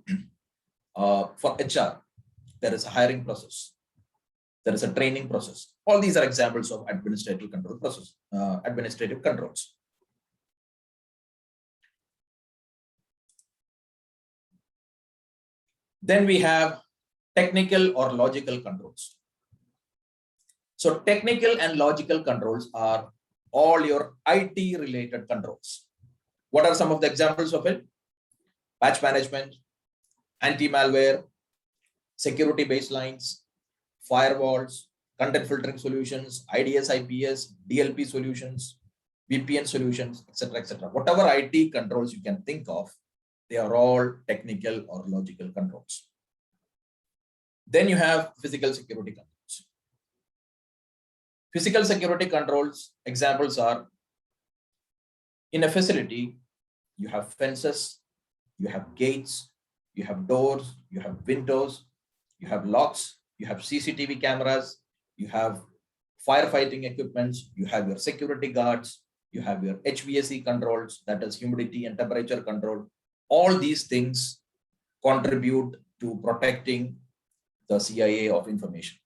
for HR, there is a hiring process, there is a training process. All these are examples of administrative control process, administrative controls. Then we have technical or logical controls. So technical and logical controls are all your IT related controls. What are some of the examples of it? Patch management, anti-malware, security baselines, firewalls, content filtering solutions, IDS, IPS, DLP solutions, VPN solutions, etc., etc. Whatever IT controls you can think of, they are all technical or logical controls. Then you have physical security controls. Physical security controls examples are, in a facility, you have fences, you have gates, you have doors, you have windows, you have locks, you have CCTV cameras, you have firefighting equipments, you have your security guards, you have your HVAC controls, that is humidity and temperature control. All these things contribute to protecting the CIA of information.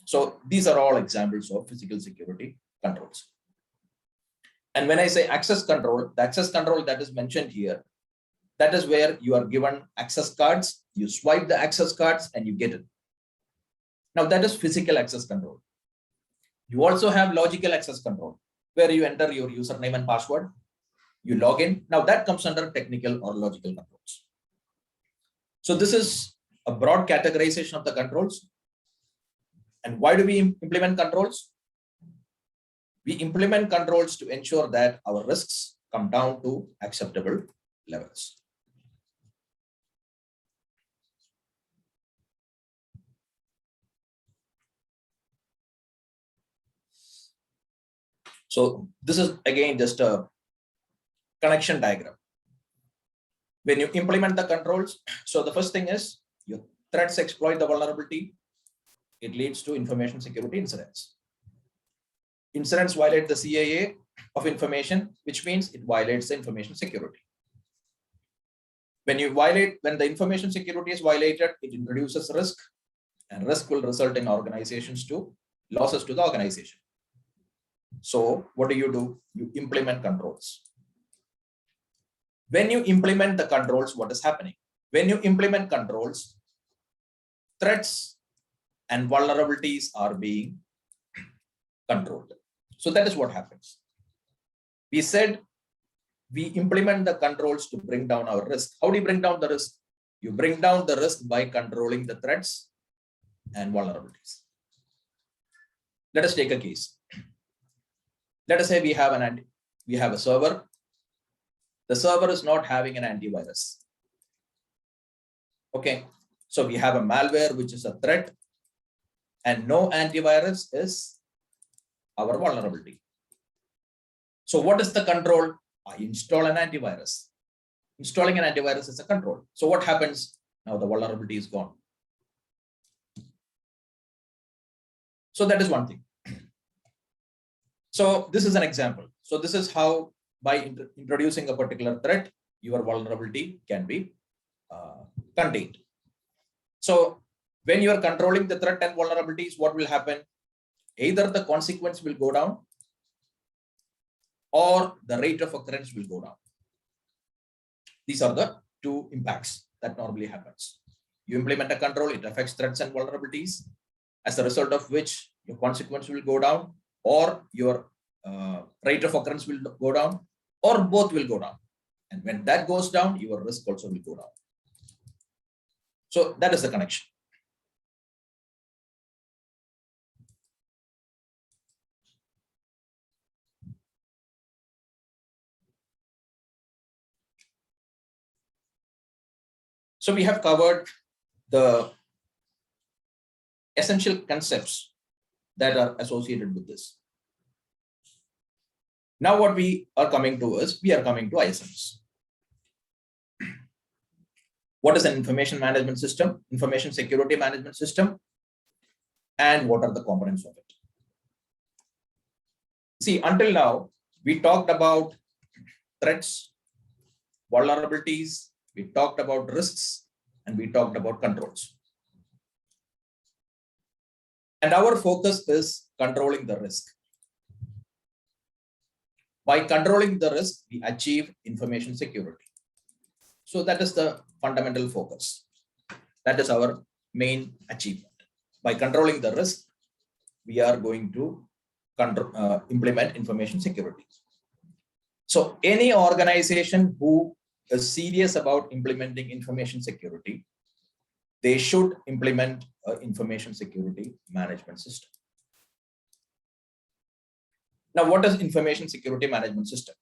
So these are all examples of physical security controls. And when I say access control, the access control that is mentioned here, that is where you are given access cards, you swipe the access cards and you get it. Now that is physical access control. You also have logical access control, where you enter your username and password, you log in. Now that comes under technical or logical controls. So this is a broad categorization of the controls. And why do we implement controls? We implement controls to ensure that our risks come down to acceptable levels. So this is again just a connection diagram. When you implement the controls, so the first thing is your threats exploit the vulnerability. It leads to information security incidents. Incidents violate the CAA of information, which means it violates the information security. When the information security is violated, it introduces risk, and risk will result in losses to the organization. So what do? You implement controls. When you implement the controls, what is happening? When you implement controls, threats and vulnerabilities are being controlled. So that is what happens. We said we implement the controls to bring down our risk. How do you bring down the risk? You bring down the risk by controlling the threats and vulnerabilities. Let us take a case. Let us say we have a server. The server is not having an antivirus. Okay, so we have a malware which is a threat, and no antivirus is our vulnerability. So what is the control? I install an antivirus. Installing an antivirus is a control. So what happens? Now the vulnerability is gone. So that is one thing. So this is an example. So this is how by introducing a particular threat, your vulnerability can be contained. So when you are controlling the threat and vulnerabilities, what will happen? Either the consequence will go down or the rate of occurrence will go down. These are the two impacts that normally happens. You implement a control, it affects threats and vulnerabilities, as a result of which your consequence will go down, or your rate of occurrence will go down, or both will go down. And when that goes down, your risk also will go down. So that is the connection. So we have covered the essential concepts that are associated with this. Now what we are coming to is, we are coming to ISMs. What is an information management system, information security management system, and what are the components of it? See, until now, we talked about threats, vulnerabilities, we talked about risks, and we talked about controls. And our focus is controlling the risk. By controlling the risk, we achieve information security. So that is the fundamental focus. That is our main achievement. By controlling the risk, we are going to implement information security. So any organization who is serious about implementing information security, they should implement an information security management system. Now, what is information security management system?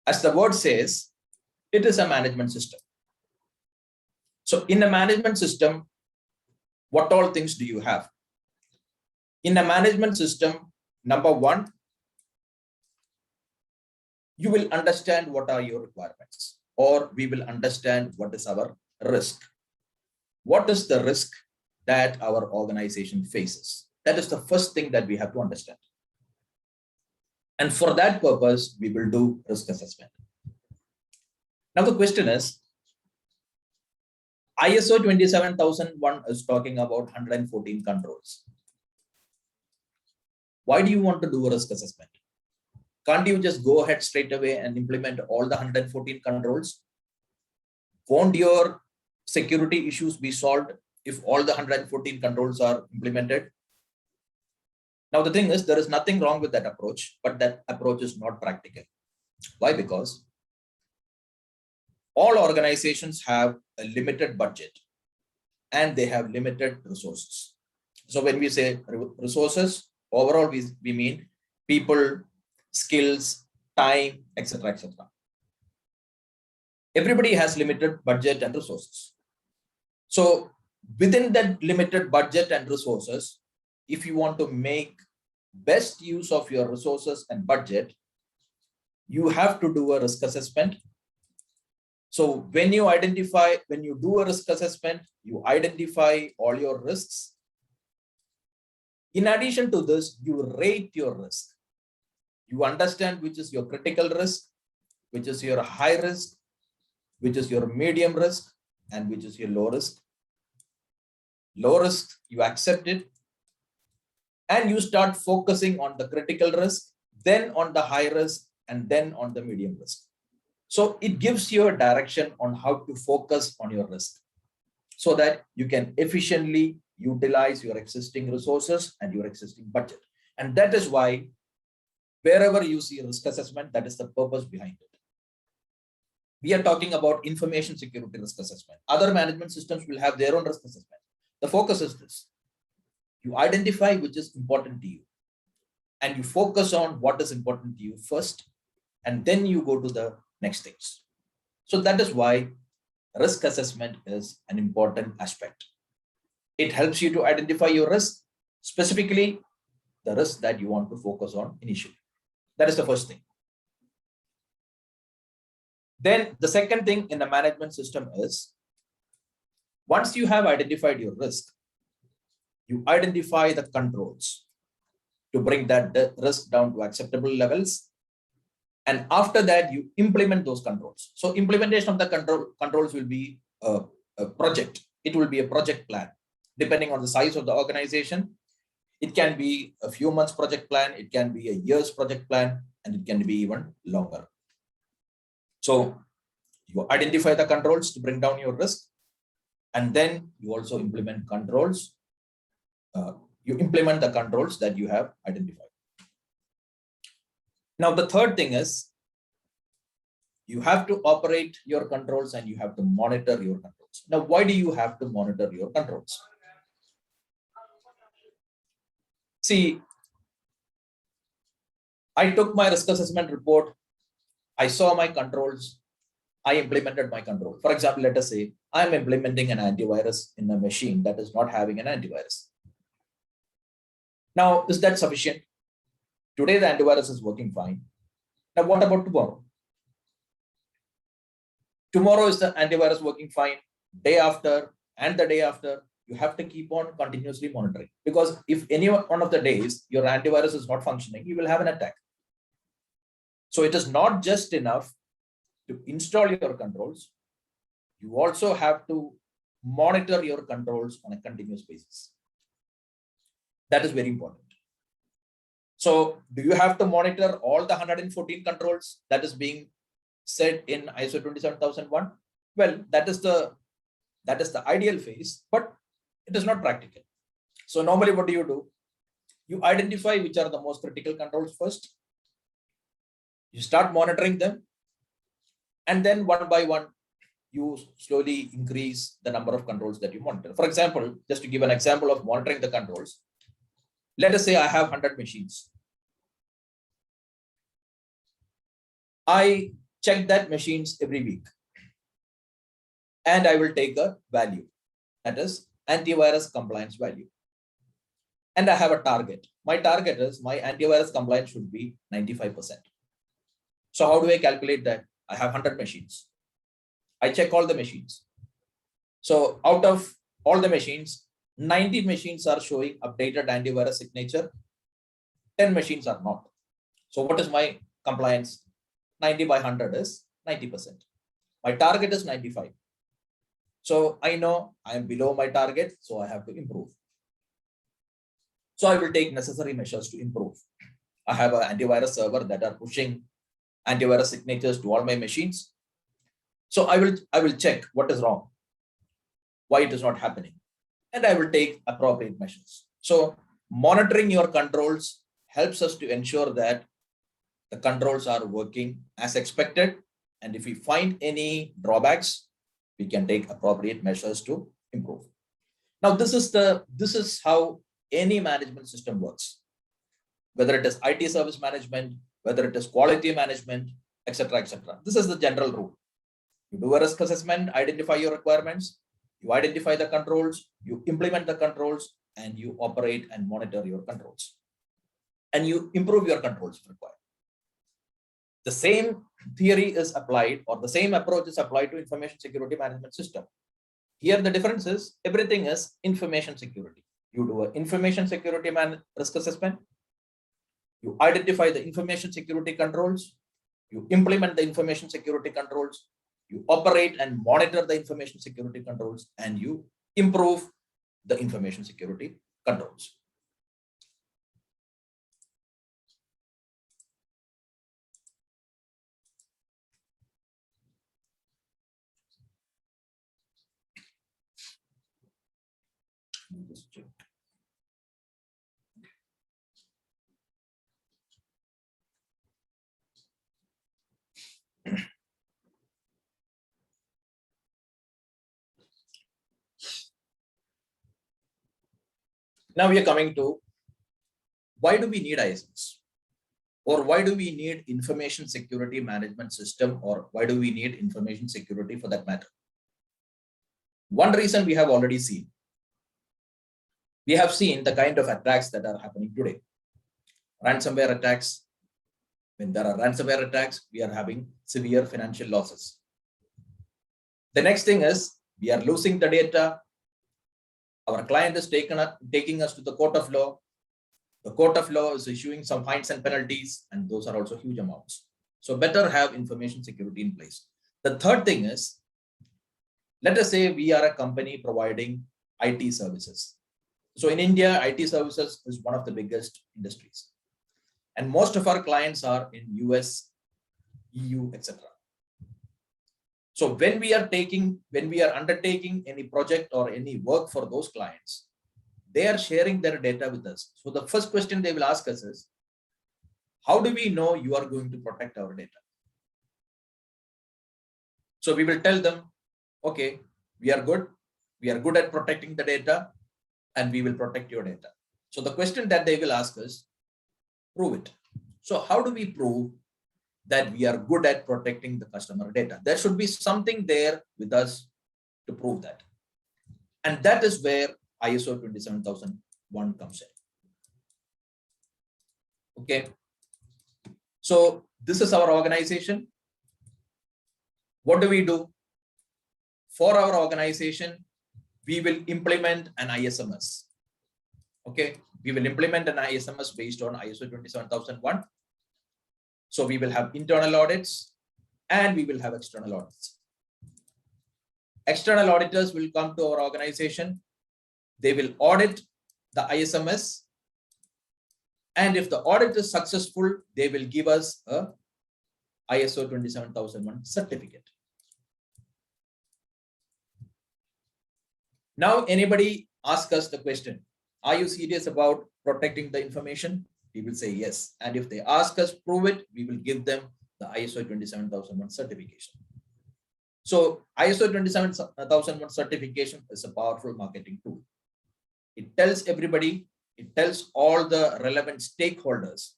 As the word says, it is a management system. So in a management system, what all things do you have? In a management system, number one, you will understand what are your requirements, or we will understand what is our risk. What is the risk that our organization faces? That is the first thing that we have to understand. And for that purpose, we will do risk assessment. Now the question is, ISO 27001 is talking about 114 controls. Why do you want to do a risk assessment? Can't you just go ahead straight away and implement all the 114 controls? Won't your security issues be solved if all the 114 controls are implemented? Now, the thing is, there is nothing wrong with that approach, but that approach is not practical. Why? Because all organizations have a limited budget and they have limited resources. So when we say resources, overall, we mean people, skills, time, etc., etc. Everybody has limited budget and resources. So within that limited budget and resources, if you want to make best use of your resources and budget, you have to do a risk assessment. So when you do a risk assessment, you identify all your risks. In addition to this, you rate your risk. You understand which is your critical risk, which is your high risk, which is your medium risk, and which is your low risk. Low risk, you accept it, and you start focusing on the critical risk, then on the high risk, and then on the medium risk. So it gives you a direction on how to focus on your risk so that you can efficiently utilize your existing resources and your existing budget. And that is why wherever you see risk assessment, that is the purpose behind it. We are talking about information security risk assessment. Other management systems will have their own risk assessment. The focus is this. You identify which is important to you and you focus on what is important to you first, and then you go to the next things. So that is why risk assessment is an important aspect. It helps you to identify your risk. Specifically, the risk that you want to focus on initially. That is the first thing. Then the second thing in the management system is, once you have identified your risk, you identify the controls to bring that risk down to acceptable levels. And after that, you implement those controls. So implementation of the controls will be a project. It will be a project plan, depending on the size of the organization. It can be a few months project plan, it can be a year's project plan, and it can be even longer. So you identify the controls to bring down your risk, and then you also implement controls. You implement the controls that you have identified. Now, the third thing is, you have to operate your controls and you have to monitor your controls. Now, why do you have to monitor your controls? See, I took my risk assessment report, I saw my controls, I implemented my control. For example, let us say I'm implementing an antivirus in a machine that is not having an antivirus. Now, is that sufficient? Today, the antivirus is working fine. Now, what about tomorrow? Tomorrow is the antivirus working fine, day after and the day after. You have to keep on continuously monitoring, because if any one of the days your antivirus is not functioning, you will have an attack. So it is not just enough to install your controls. You also have to monitor your controls on a continuous basis. That is very important. So do you have to monitor all the 114 controls that is being said in ISO 27001? Well, that is the ideal phase, but it is not practical. So normally what do? You identify which are the most critical controls first. You start monitoring them. And then one by one, you slowly increase the number of controls that you monitor. For example, just to give an example of monitoring the controls, let us say I have 100 machines. I check that machines every week. And I will take a value, that is antivirus compliance value. And I have a target. My target is my antivirus compliance should be 95%. So how do I calculate that? I have 100 machines. I check all the machines. So out of all the machines, 90 machines are showing updated antivirus signature. 10 machines are not. So what is my compliance? 90 by 100 is 90%. My target is 95. So I know I am below my target, so I have to improve. So I will take necessary measures to improve. I have an antivirus server that are pushing antivirus signatures to all my machines. So I will check what is wrong, why it is not happening, and I will take appropriate measures. So monitoring your controls helps us to ensure that the controls are working as expected. And if we find any drawbacks, we can take appropriate measures to improve. Now, this is how any management system works, whether it is IT service management, whether it is quality management, etc., etc. This is the general rule. You do a risk assessment, identify your requirements, you identify the controls, you implement the controls, and you operate and monitor your controls. And you improve your controls if required. The same theory is applied, or the same approach is applied to information security management system. Here, the difference is everything is information security. You do an information security risk assessment, you identify the information security controls, you implement the information security controls, you operate and monitor the information security controls, and you improve the information security controls. Just check. Now we are coming to, why do we need ISMs? Or why do we need information security management system? Or why do we need information security for that matter? One reason we have already seen. We have seen the kind of attacks that are happening today. Ransomware attacks. When there are ransomware attacks, we are having severe financial losses. The next thing is we are losing the data. Our client is taking us to the court of law. The court of law is issuing some fines and penalties, and those are also huge amounts. So better have information security in place. The third thing is, let us say we are a company providing IT services. So in India, IT services is one of the biggest industries. And most of our clients are in US, EU, etc. So when we are undertaking any project or any work for those clients, they are sharing their data with us. So the first question they will ask us is, how do we know you are going to protect our data? So we will tell them, okay, we are good at protecting the data, and we will protect your data. So the question that they will ask us, prove it. So how do we prove that we are good at protecting the customer data? There should be something there with us to prove that. And that is where ISO 27001 comes in. Okay. So this is our organization. What do we do? For our organization, we will implement an ISMS. Okay. We will implement an ISMS based on ISO 27001. So we will have internal audits and we will have external audits. External auditors will come to our organization. They will audit the ISMS. And if the audit is successful, they will give us a ISO 27001 certificate. Now, anybody ask us the question, are you serious about protecting the information? We will say yes. And if they ask us prove it, we will give them the ISO 27001 certification. So ISO 27001 certification is a powerful marketing tool. It tells everybody, it tells all the relevant stakeholders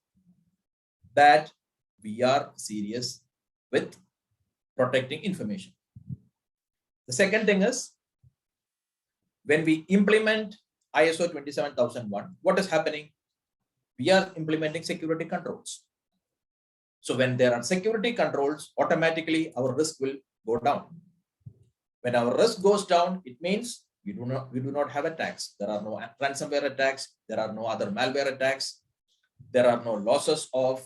that we are serious with protecting information. The second thing is, when we implement ISO 27001, what is happening? We are implementing security controls. So when there are security controls, automatically our risk will go down. When our risk goes down, it means we do not have attacks. There are no ransomware attacks. There are no other malware attacks. There are no losses of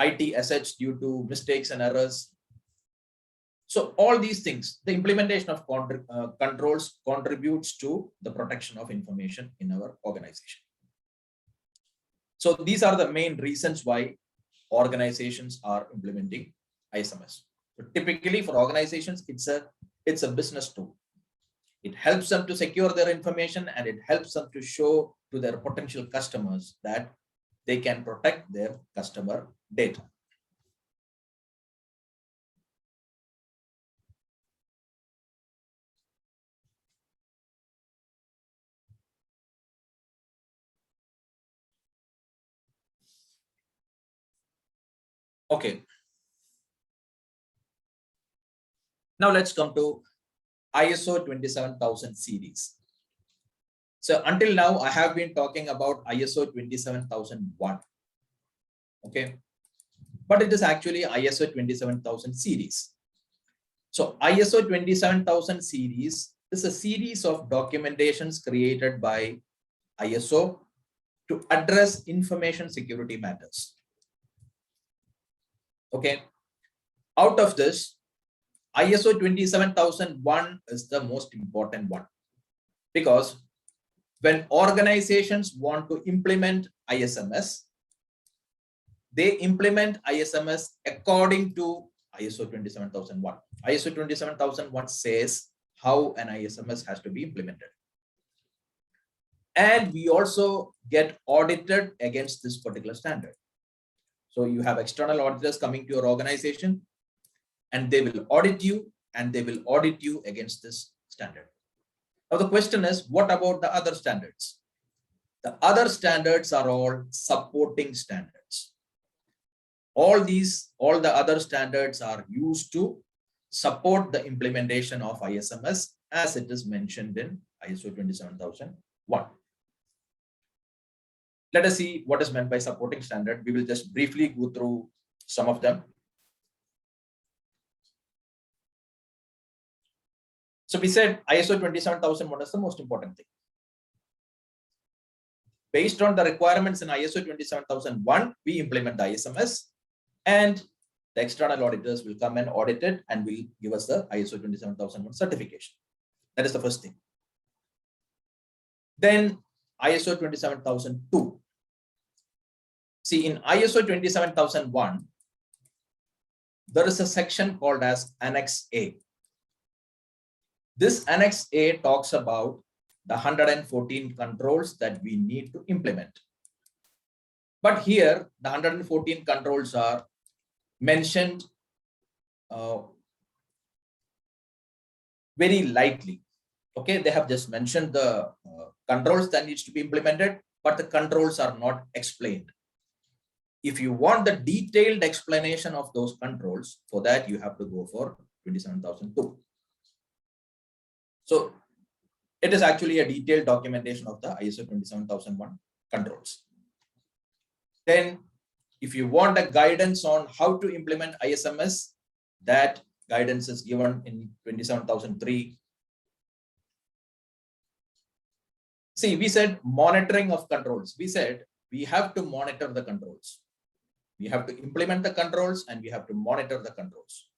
IT assets due to mistakes and errors. So all these things, the implementation of controls contributes to the protection of information in our organization. So these are the main reasons why organizations are implementing ISMS. So typically for organizations, it's a business tool. It helps them to secure their information and it helps them to show to their potential customers that they can protect their customer data. Okay. Now let's come to ISO 27000 series. So until now, I have been talking about ISO 27001. Okay. But it is actually ISO 27000 series. So ISO 27000 series is a series of documentations created by ISO to address information security matters. Okay. Out of this, ISO 27001 is the most important one, because when organizations want to implement ISMS, they implement ISMS according to ISO 27001. ISO 27001 says how an ISMS has to be implemented. And we also get audited against this particular standard. So you have external auditors coming to your organization and they will audit you against this standard. Now the question is, what about the other standards? The other standards are all supporting standards. All the other standards are used to support the implementation of ISMS as it is mentioned in ISO 27001. Let us see what is meant by supporting standard. We will just briefly go through some of them. So we said ISO 27001 is the most important thing. Based on the requirements in ISO 27001, we implement the ISMS, and the external auditors will come and audit it and will give us the ISO 27001 certification. That is the first thing. Then ISO 27002. See, in ISO 27001, there is a section called as Annex A. This Annex A talks about the 114 controls that we need to implement. But here, the 114 controls are mentioned very lightly. Okay, they have just mentioned the controls that needs to be implemented, but the controls are not explained. If you want the detailed explanation of those controls, for that you have to go for 27002. So it is actually a detailed documentation of the ISO 27001 controls. Then if you want a guidance on how to implement ISMS, that guidance is given in 27003. See, we said monitoring of controls. We said we have to monitor the controls. We have to implement the controls and we have to monitor the controls.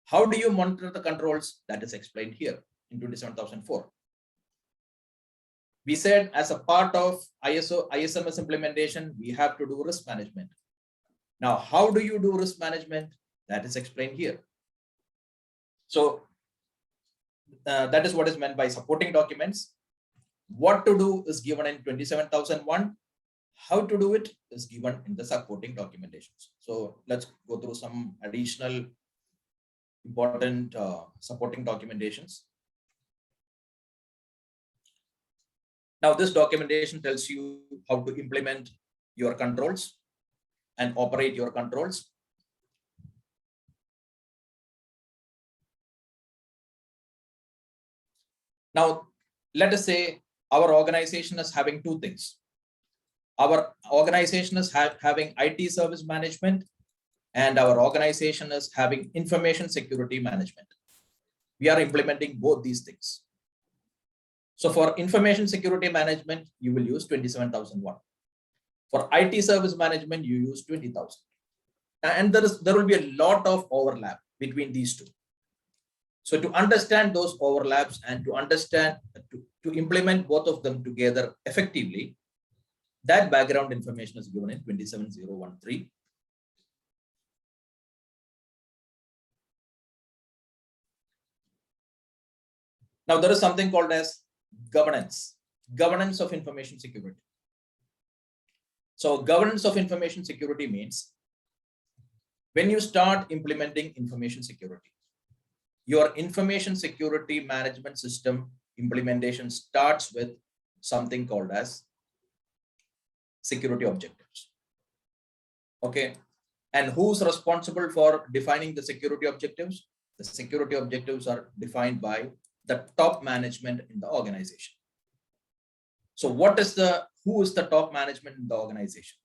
How do you monitor the controls? That is explained here in 27004. We said as a part of ISMS implementation, we have to do risk management. Now, how do you do risk management? That is explained here. So that is what is meant by supporting documents. What to do is given in 27001. How to do it is given in the supporting documentations. So let's go through some additional important supporting documentations. Now, this documentation tells you how to implement your controls and operate your controls. Now, let us say our organization is having two things. Our organization is having IT service management, and our organization is having information security management. We are implementing both these things. So for information security management, you will use 27001. For IT service management, you use 20,000. And there will be a lot of overlap between these two. So to understand those overlaps and to understand, to implement both of them together effectively, that background information is given in 27013. Now there is something called as governance of information security. So governance of information security means when you start implementing information security, your information security management system implementation starts with something called as security objectives. Okay. And who's responsible for defining the security objectives? The security objectives are defined by the top management in the organization. So who is the top management in the organization?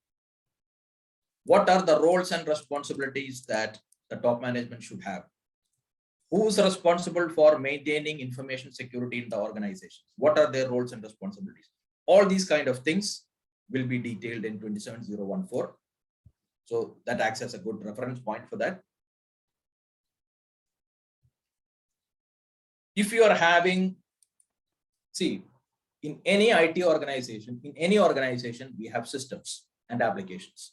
What are the roles and responsibilities that the top management should have? Who is responsible for maintaining information security in the organization? What are their roles and responsibilities? All these kind of things will be detailed in 27014. So that acts as a good reference point for that. If you are having, see, in any IT organization, we have systems and applications.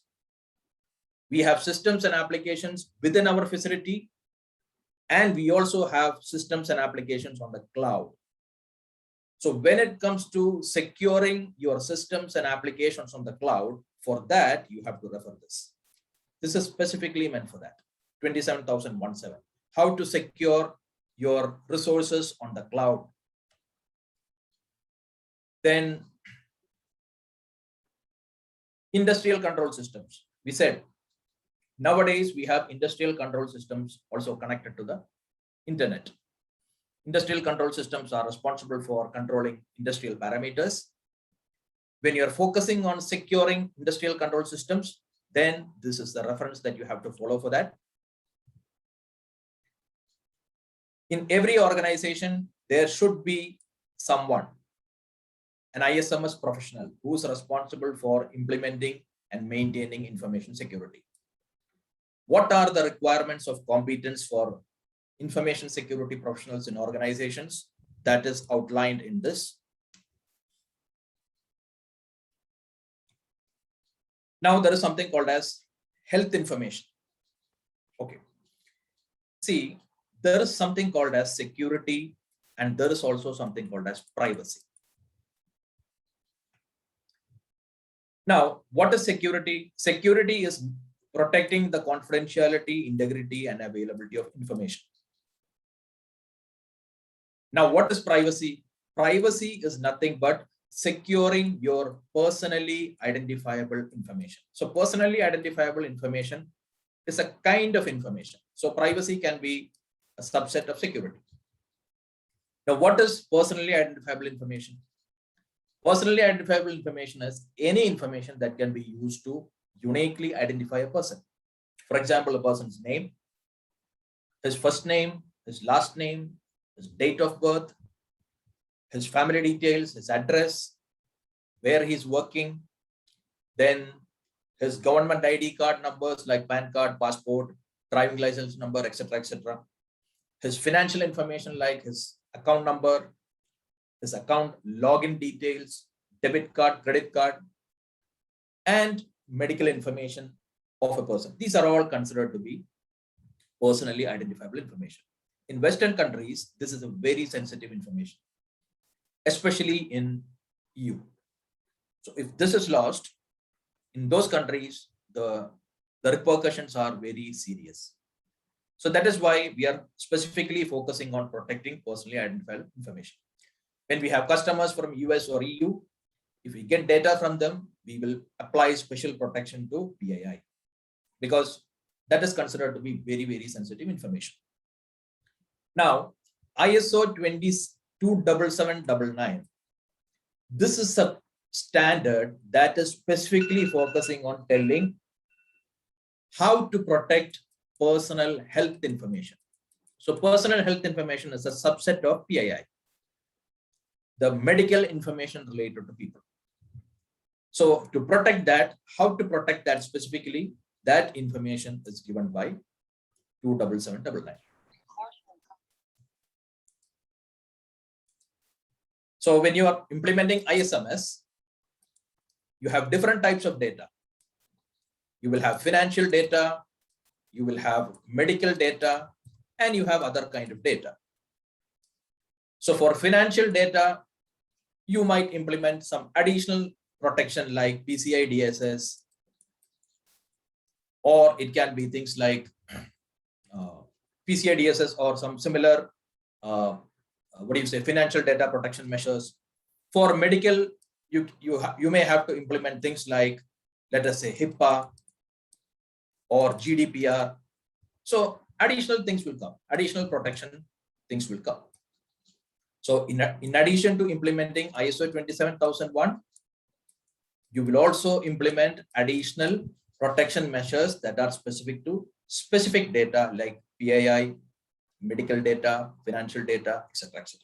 We have systems and applications within our facility, and we also have systems and applications on the cloud. So when it comes to securing your systems and applications on the cloud, for that, you have to refer this. This is specifically meant for that, 27017. How to secure your resources on the cloud. Then industrial control systems. We said nowadays we have industrial control systems also connected to the internet. Industrial control systems are responsible for controlling industrial parameters. When you're focusing on securing industrial control systems, then this is the reference that you have to follow for that. In every organization, there should be someone, an ISMS professional, who is responsible for implementing and maintaining information security. What are the requirements of competence for information security professionals in organizations? That is outlined in this. Now there is something called as health information. Okay. See, there is something called as security, and there is also something called as privacy. Now, what is security? Security is protecting the confidentiality, integrity, and availability of information. Now, what is privacy? Privacy is nothing but securing your personally identifiable information. So personally identifiable information is a kind of information. So privacy can be a subset of security. Now, what is personally identifiable information? Personally identifiable information is any information that can be used to uniquely identify a person. For example, a person's name, his first name, his last name, his date of birth, his family details, his address, where he's working, then his government ID card numbers like PAN card, passport, driving license number, etc., etc. His financial information like his account number, his account login details, debit card, credit card, and medical information of a person. These are all considered to be personally identifiable information. In Western countries, this is a very sensitive information, especially in EU. So if this is lost, in those countries, the repercussions are very serious. So that is why we are specifically focusing on protecting personally identifiable information. When we have customers from US or EU, if we get data from them, we will apply special protection to PII, because that is considered to be very, very sensitive information. Now, ISO 27799, this is a standard that is specifically focusing on telling how to protect personal health information. So personal health information is a subset of PII, the medical information related to people. So to protect that, how to protect that specifically, that information is given by 27799. So when you are implementing ISMS, you have different types of data. You will have financial data, you will have medical data, and you have other kind of data. So for financial data, you might implement some additional protection like PCI DSS, or it can be things like PCI DSS or some similar, financial data protection measures. For medical, you may have to implement things like, let us say, HIPAA or GDPR. So additional things will come, additional protection things will come. So in addition to implementing ISO 27001, you will also implement additional protection measures that are specific to specific data like PII, medical data, financial data, etc., etc.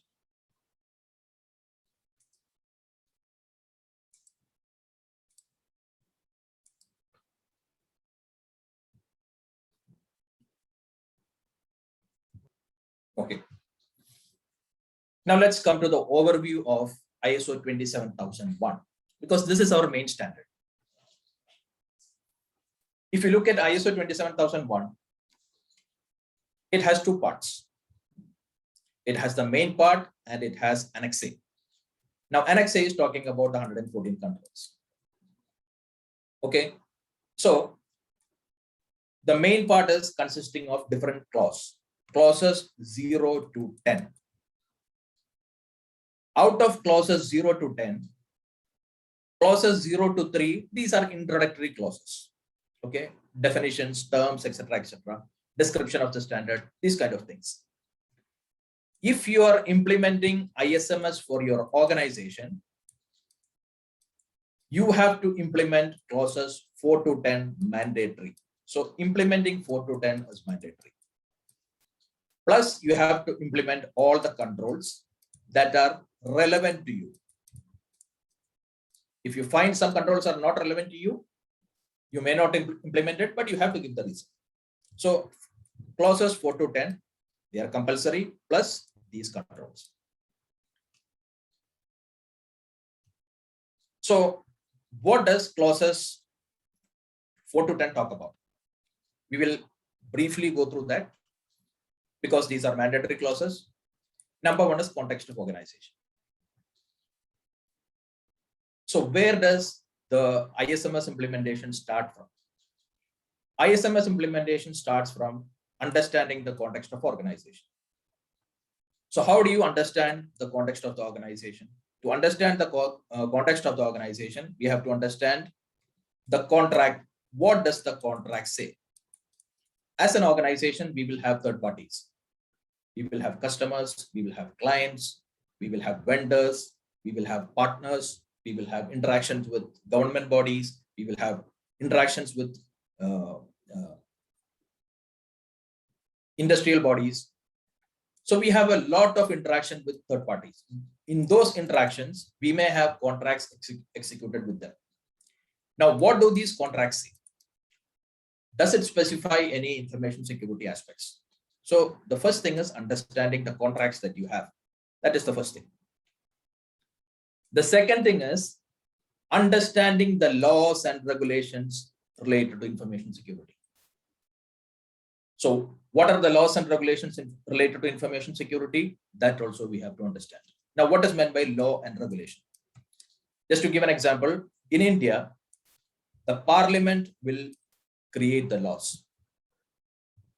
Okay. Now let's come to the overview of ISO 27001, because this is our main standard. If you look at ISO 27001, it has two parts. It has the main part and it has Annex A. Now, Annex A is talking about the 114 countries. Okay, so the main part is consisting of different clauses 0 to 10. Out of clauses 0 to 10, clauses 0 to 3, these are introductory clauses. Okay, definitions, terms, etc., etc., description of the standard, these kind of things. If you are implementing ISMS for your organization, you have to implement clauses 4 to 10 mandatory. So implementing 4 to 10 is mandatory. Plus, you have to implement all the controls that are relevant to you. If you find some controls are not relevant to you, you may not implement it, but you have to give the reason. So clauses 4 to 10, they are compulsory, plus these controls. So what does clauses 4 to 10 talk about? We will briefly go through that because these are mandatory clauses. Number one is context of organization. So where does the ISMS implementation start from? ISMS implementation starts from understanding the context of organization. So how do you understand the context of the organization? To understand the context of the organization, we have to understand the contract. What does the contract say? As an organization, we will have third parties. We will have customers, we will have clients, we will have vendors, we will have partners, we will have interactions with government bodies, we will have interactions with industrial bodies. So we have a lot of interaction with third parties. In those interactions, we may have contracts executed with them. Now, what do these contracts say? Does it specify any information security aspects? So the first thing is understanding the contracts that you have. That is the first thing. The second thing is understanding the laws and regulations related to information security. So what are the laws and regulations related to information security? That also we have to understand. Now, what is meant by law and regulation? Just to give an example, in India, the parliament will create the laws.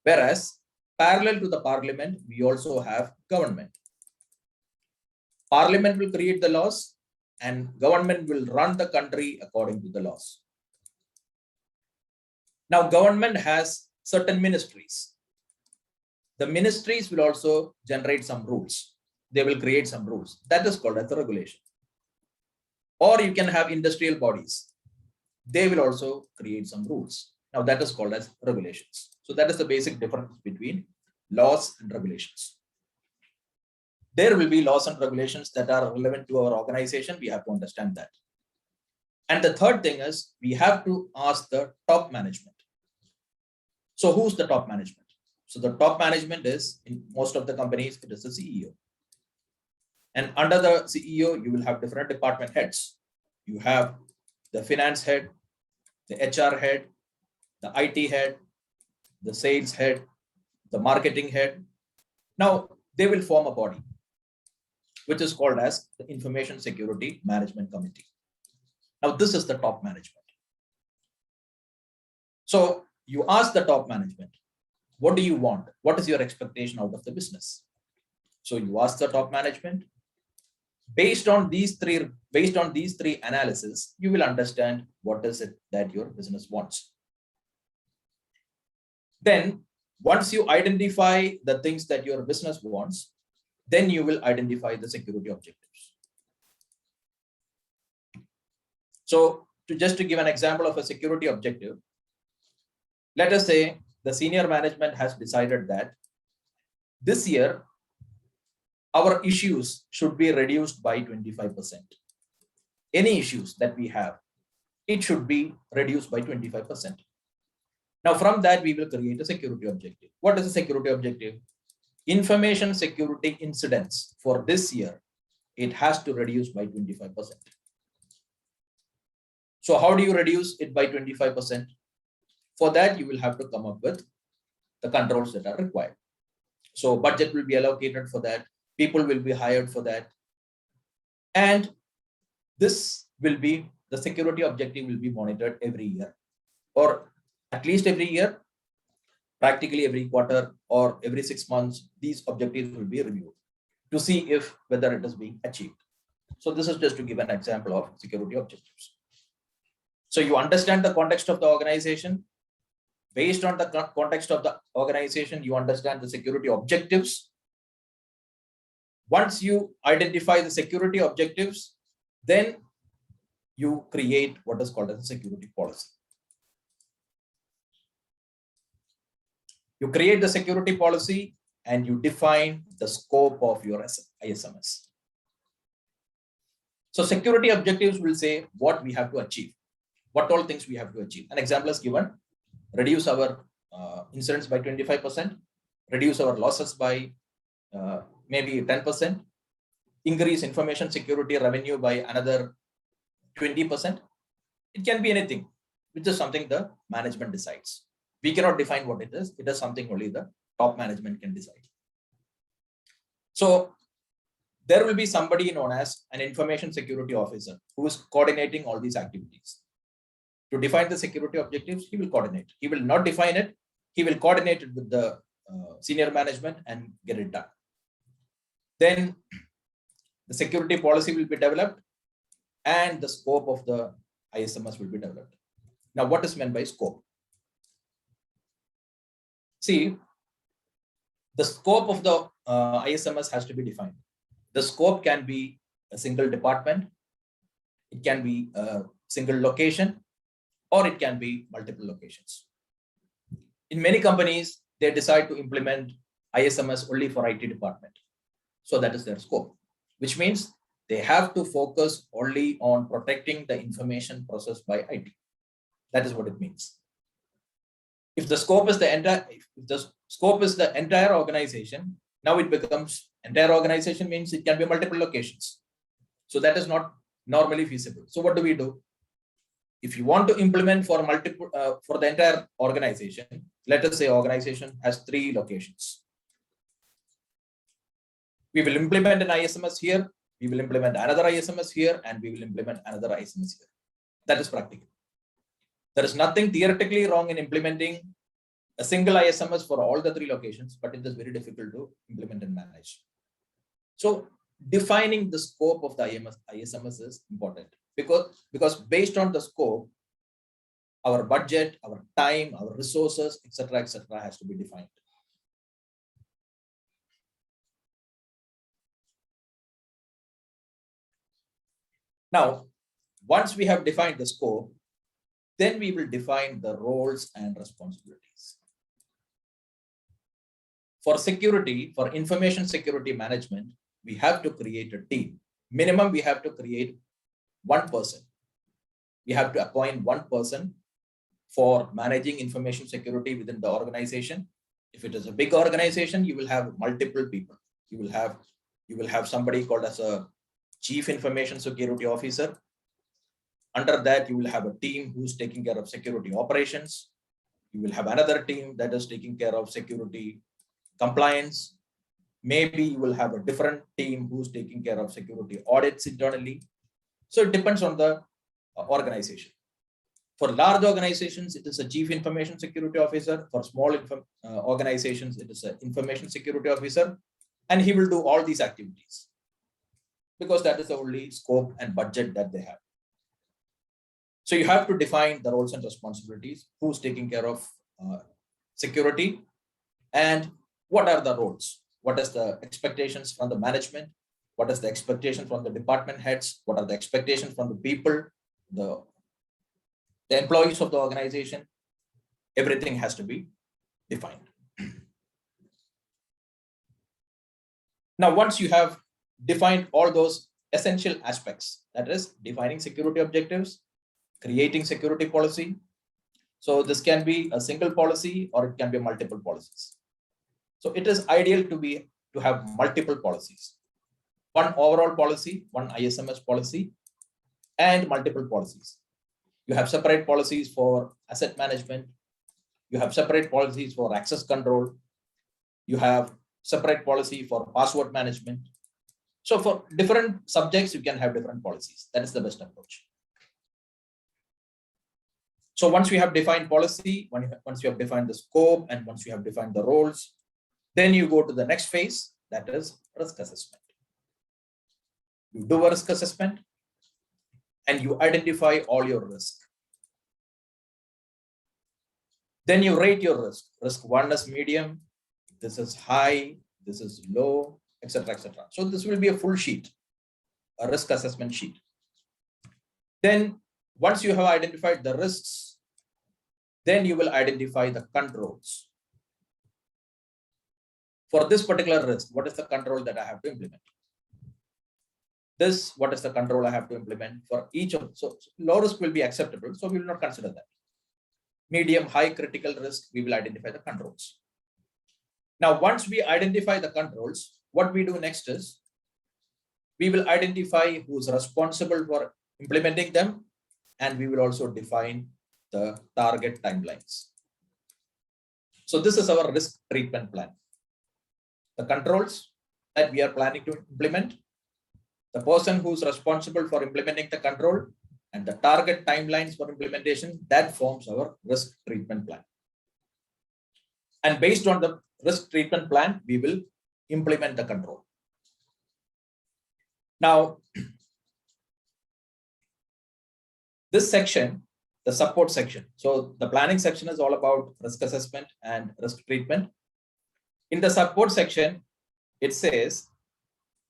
Whereas parallel to the parliament, we also have government. Parliament will create the laws and government will run the country according to the laws. Now, government has certain ministries. The ministries will also generate some rules. They will create some rules. That is called as the regulation. Or you can have industrial bodies. They will also create some rules. Now that is called as regulations. So that is the basic difference between laws and regulations. There will be laws and regulations that are relevant to our organization. We have to understand that. And the third thing is we have to ask the top management. So who's the top management? So the top management is, in most of the companies, it is the CEO. And under the CEO, you will have different department heads. You have the finance head, the HR head, the IT head, the sales head, the marketing head. Now they will form a body, which is called as the Information Security Management Committee. Now this is the top management. So you ask the top management, what do you want? What is your expectation out of the business? So you ask the top management. Based on these three analysis, you will understand what is it that your business wants. Then once you identify the things that your business wants, then you will identify the security objectives. So just to give an example of a security objective, let us say the senior management has decided that this year our issues should be reduced by 25%. Any issues that we have, it should be reduced by 25%. Now from that, we will create a security objective. What is a security objective? Information security incidents for this year, it has to reduce by 25%. So how do you reduce it by 25%? For that, you will have to come up with the controls that are required. So budget will be allocated for that. People will be hired for that. And this will be, the security objective will be monitored every year, or at least every year, practically every quarter or every 6 months, these objectives will be reviewed to see if whether it is being achieved. So this is just to give an example of security objectives. So you understand the context of the organization. Based on the context of the organization, you understand the security objectives. Once you identify the security objectives, then you create what is called as a security policy. You create the security policy and you define the scope of your ISMS. So security objectives will say what we have to achieve, what all things we have to achieve. An example is given: reduce our incidents by 25%, reduce our losses by maybe 10%, increase information security revenue by another 20%. It can be anything, which is something the management decides. We cannot define what it is. It is something only the top management can decide. So there will be somebody known as an information security officer who is coordinating all these activities. To define the security objectives, he will coordinate. He will not define it. He will coordinate it with the senior management and get it done. Then the security policy will be developed and the scope of the ISMS will be developed. Now, what is meant by scope? See, the scope of the ISMS has to be defined. The scope can be a single department, it can be a single location, or it can be multiple locations. In many companies, they decide to implement ISMS only for IT department. So that is their scope, which means they have to focus only on protecting the information processed by IT. That is what it means. If the scope is the entire organization, now it becomes entire organization means it can be multiple locations. So that is not normally feasible. So what do? If you want to implement for for the entire organization, let us say organization has 3 locations. We will implement an ISMS here, we will implement another ISMS here, and we will implement another ISMS here. That is practical. There is nothing theoretically wrong in implementing a single ISMS for all the 3 locations, but it is very difficult to implement and manage. So defining the scope of the ISMS is important because based on the scope, our budget, our time, our resources, etc., has to be defined. Now, once we have defined the scope, then we will define the roles and responsibilities. For security, for information security management, we have to create a team. Minimum, we have to create 1 person. We have to appoint 1 person for managing information security within the organization. If it is a big organization, you will have multiple people. You will have somebody called as a Chief Information Security Officer. Under that, you will have a team who's taking care of security operations. You will have another team that is taking care of security compliance. Maybe you will have a different team who's taking care of security audits internally. So it depends on the organization. For large organizations, it is a Chief Information Security Officer. For small organizations, it is an Information Security Officer, and he will do all these activities because that is the only scope and budget that they have. So you have to define the roles and responsibilities, who's taking care of security, and what are the roles? What is the expectations from the management? What is the expectation from the department heads? What are the expectations from the people, the employees of the organization? Everything has to be defined. Now, once you have defined all those essential aspects, that is defining security objectives, creating security policy. So this can be a single policy or it can be multiple policies. So it is ideal to have multiple policies. One overall policy, one ISMS policy, and multiple policies. You have separate policies for asset management. You have separate policies for access control. You have separate policy for password management. So for different subjects, you can have different policies. That is the best approach. So once we have defined policy, once you have defined the scope, and once you have defined the roles, then you go to the next phase, that is risk assessment. You do a risk assessment and you identify all your risk. Then you rate your risk. Risk 1 is medium, this is high, this is low, etc., etc. So this will be a full sheet, a risk assessment sheet. Then once you have identified the risks, then you will identify the controls. For this particular risk, what is the control that I have to implement? This, what is the control I have to implement for each of, so low risk will be acceptable, so we will not consider that. Medium, high, critical risk, we will identify the controls. Now, once we identify the controls, what we do next is, we will identify who's responsible for implementing them, and we will also define the target timelines. So this is our risk treatment plan. The controls that we are planning to implement, the person who's responsible for implementing the control, and the target timelines for implementation, that forms our risk treatment plan. And based on the risk treatment plan, we will implement the control. Now, this section, the support section. So the planning section is all about risk assessment and risk treatment. In the support section, it says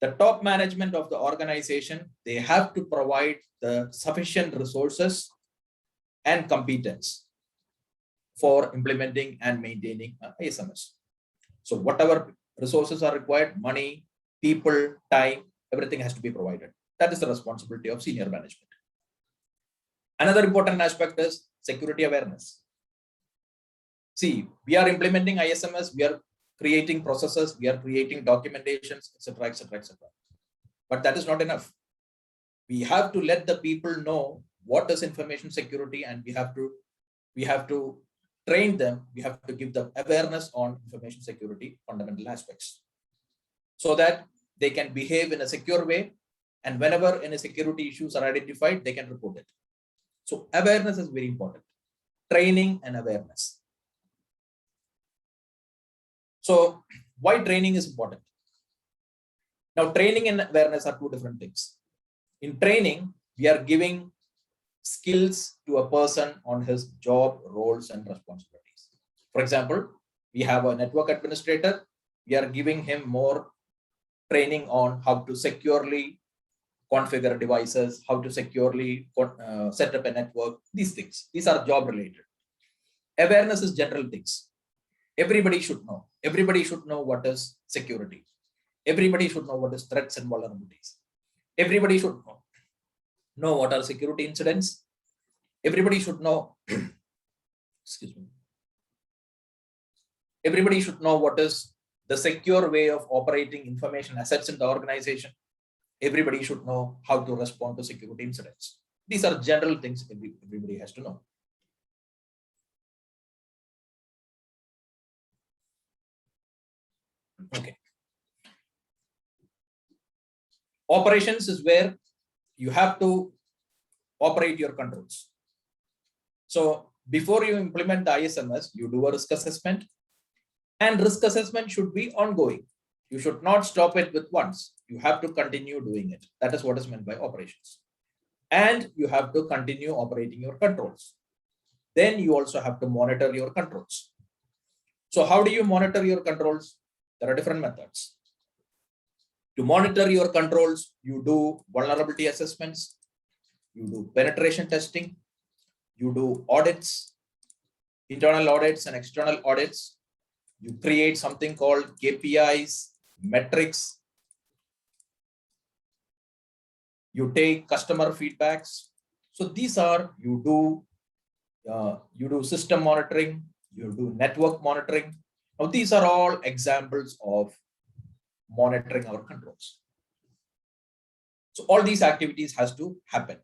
the top management of the organization, they have to provide the sufficient resources and competence for implementing and maintaining ISMS. So whatever resources are required, money, people, time, everything has to be provided. That is the responsibility of senior management. Another important aspect is security awareness. See, we are implementing ISMS, we are creating processes, we are creating documentations, etc., etc., etc. But that is not enough. We have to let the people know what is information security, and we have to train them. We have to give them awareness on information security fundamental aspects, so that they can behave in a secure way, and whenever any security issues are identified, they can report it. So awareness is very important. Training and awareness. So why training is important? Now, training and awareness are two different things. In training, we are giving skills to a person on his job, roles, and responsibilities. For example, we have a network administrator. We are giving him more training on how to securely configure devices, how to securely set up a network, these things. These are job related. Awareness is general things. Everybody should know. Everybody should know what is security. Everybody should know what is threats and vulnerabilities. Everybody should know what are security incidents. Everybody should know, excuse me. Everybody should know what is the secure way of operating information assets in the organization. Everybody should know how to respond to security incidents. These are general things everybody has to know. Okay. Operations is where you have to operate your controls. So before you implement the ISMS, you do a risk assessment, and risk assessment should be ongoing. You should not stop it with once. You have to continue doing it. That is what is meant by operations. And you have to continue operating your controls. Then you also have to monitor your controls. So how do you monitor your controls? There are different methods. To monitor your controls, you do vulnerability assessments, you do penetration testing, you do audits, internal audits and external audits. You create something called KPIs, metrics. You take customer feedbacks. So these are, you do system monitoring, you do network monitoring. Now these are all examples of monitoring our controls. So all these activities has to happen.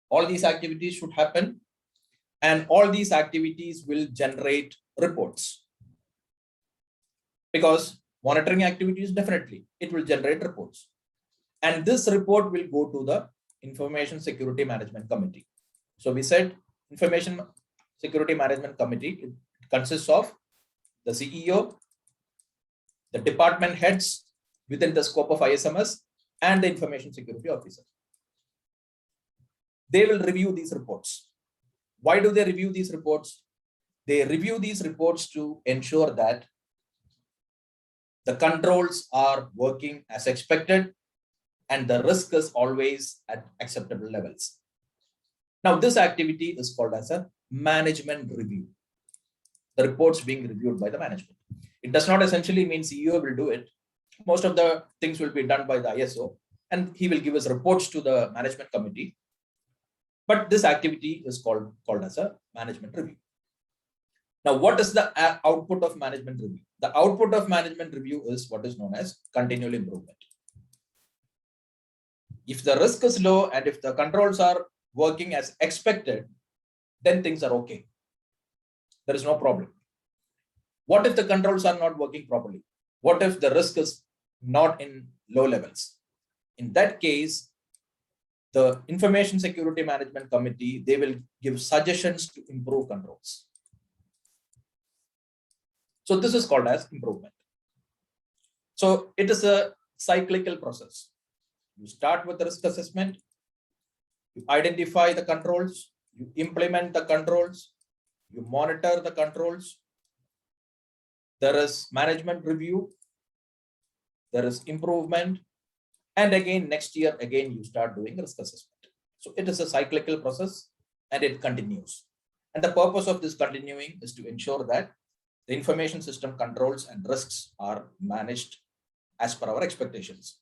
All these activities should happen, and all these activities will generate reports. Because monitoring activities, definitely, it will generate reports. And this report will go to the Information Security Management Committee. So we said Information Security Management Committee, it consists of the CEO, the department heads within the scope of ISMS, and the Information Security Officer. They will review these reports. Why do they review these reports? They review these reports to ensure that the controls are working as expected and the risk is always at acceptable levels. Now, this activity is called as a management review. The reports being reviewed by the management. It does not essentially mean CEO will do it. Most of the things will be done by the ISO, and he will give us reports to the management committee. But this activity is called as a management review. Now, what is the output of management review? The output of management review is what is known as continual improvement. If the risk is low and if the controls are working as expected, then things are okay. There is no problem. What if the controls are not working properly? What if the risk is not in low levels? In that case, the Information Security Management Committee, they will give suggestions to improve controls. So this is called as improvement. So it is a cyclical process. You start with the risk assessment, you identify the controls, you implement the controls, you monitor the controls. There is management review, there is improvement, and again, next year, again, you start doing risk assessment. So it is a cyclical process and it continues. And the purpose of this continuing is to ensure that the information system controls and risks are managed as per our expectations.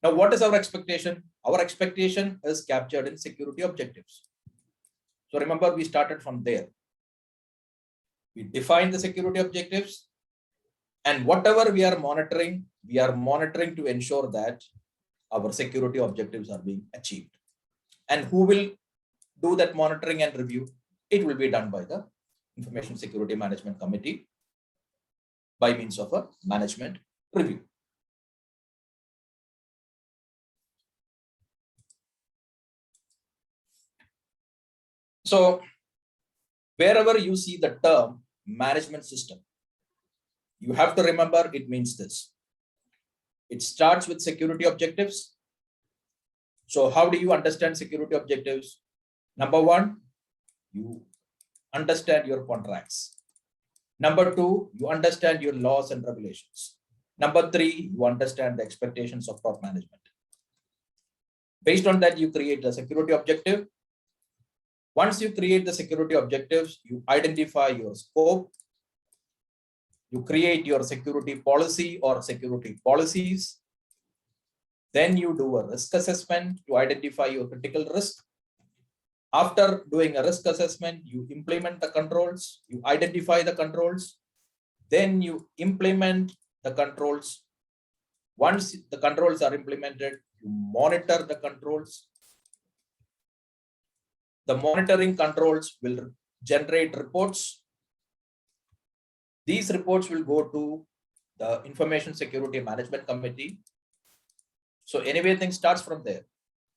Now, what is our expectation? Our expectation is captured in security objectives. So remember, we started from there. We define the security objectives, and whatever we are monitoring to ensure that our security objectives are being achieved. And who will do that monitoring and review? It will be done by the Information Security Management Committee by means of a management review. So wherever you see the term management system, you have to remember it means this. It starts with security objectives. So how do you understand security objectives? Number one, you understand your contracts. Number two, you understand your laws and regulations. Number three, you understand the expectations of top management. Based on that, you create a security objective. Once you create the security objectives, you identify your scope. You create your security policy or security policies. Then you do a risk assessment to identify your critical risk. After doing a risk assessment, you implement the controls, you identify the controls, then you implement the controls. Once the controls are implemented, you monitor the controls. The monitoring controls will generate reports. These reports will go to the Information Security Management Committee. So anyway, things starts from there.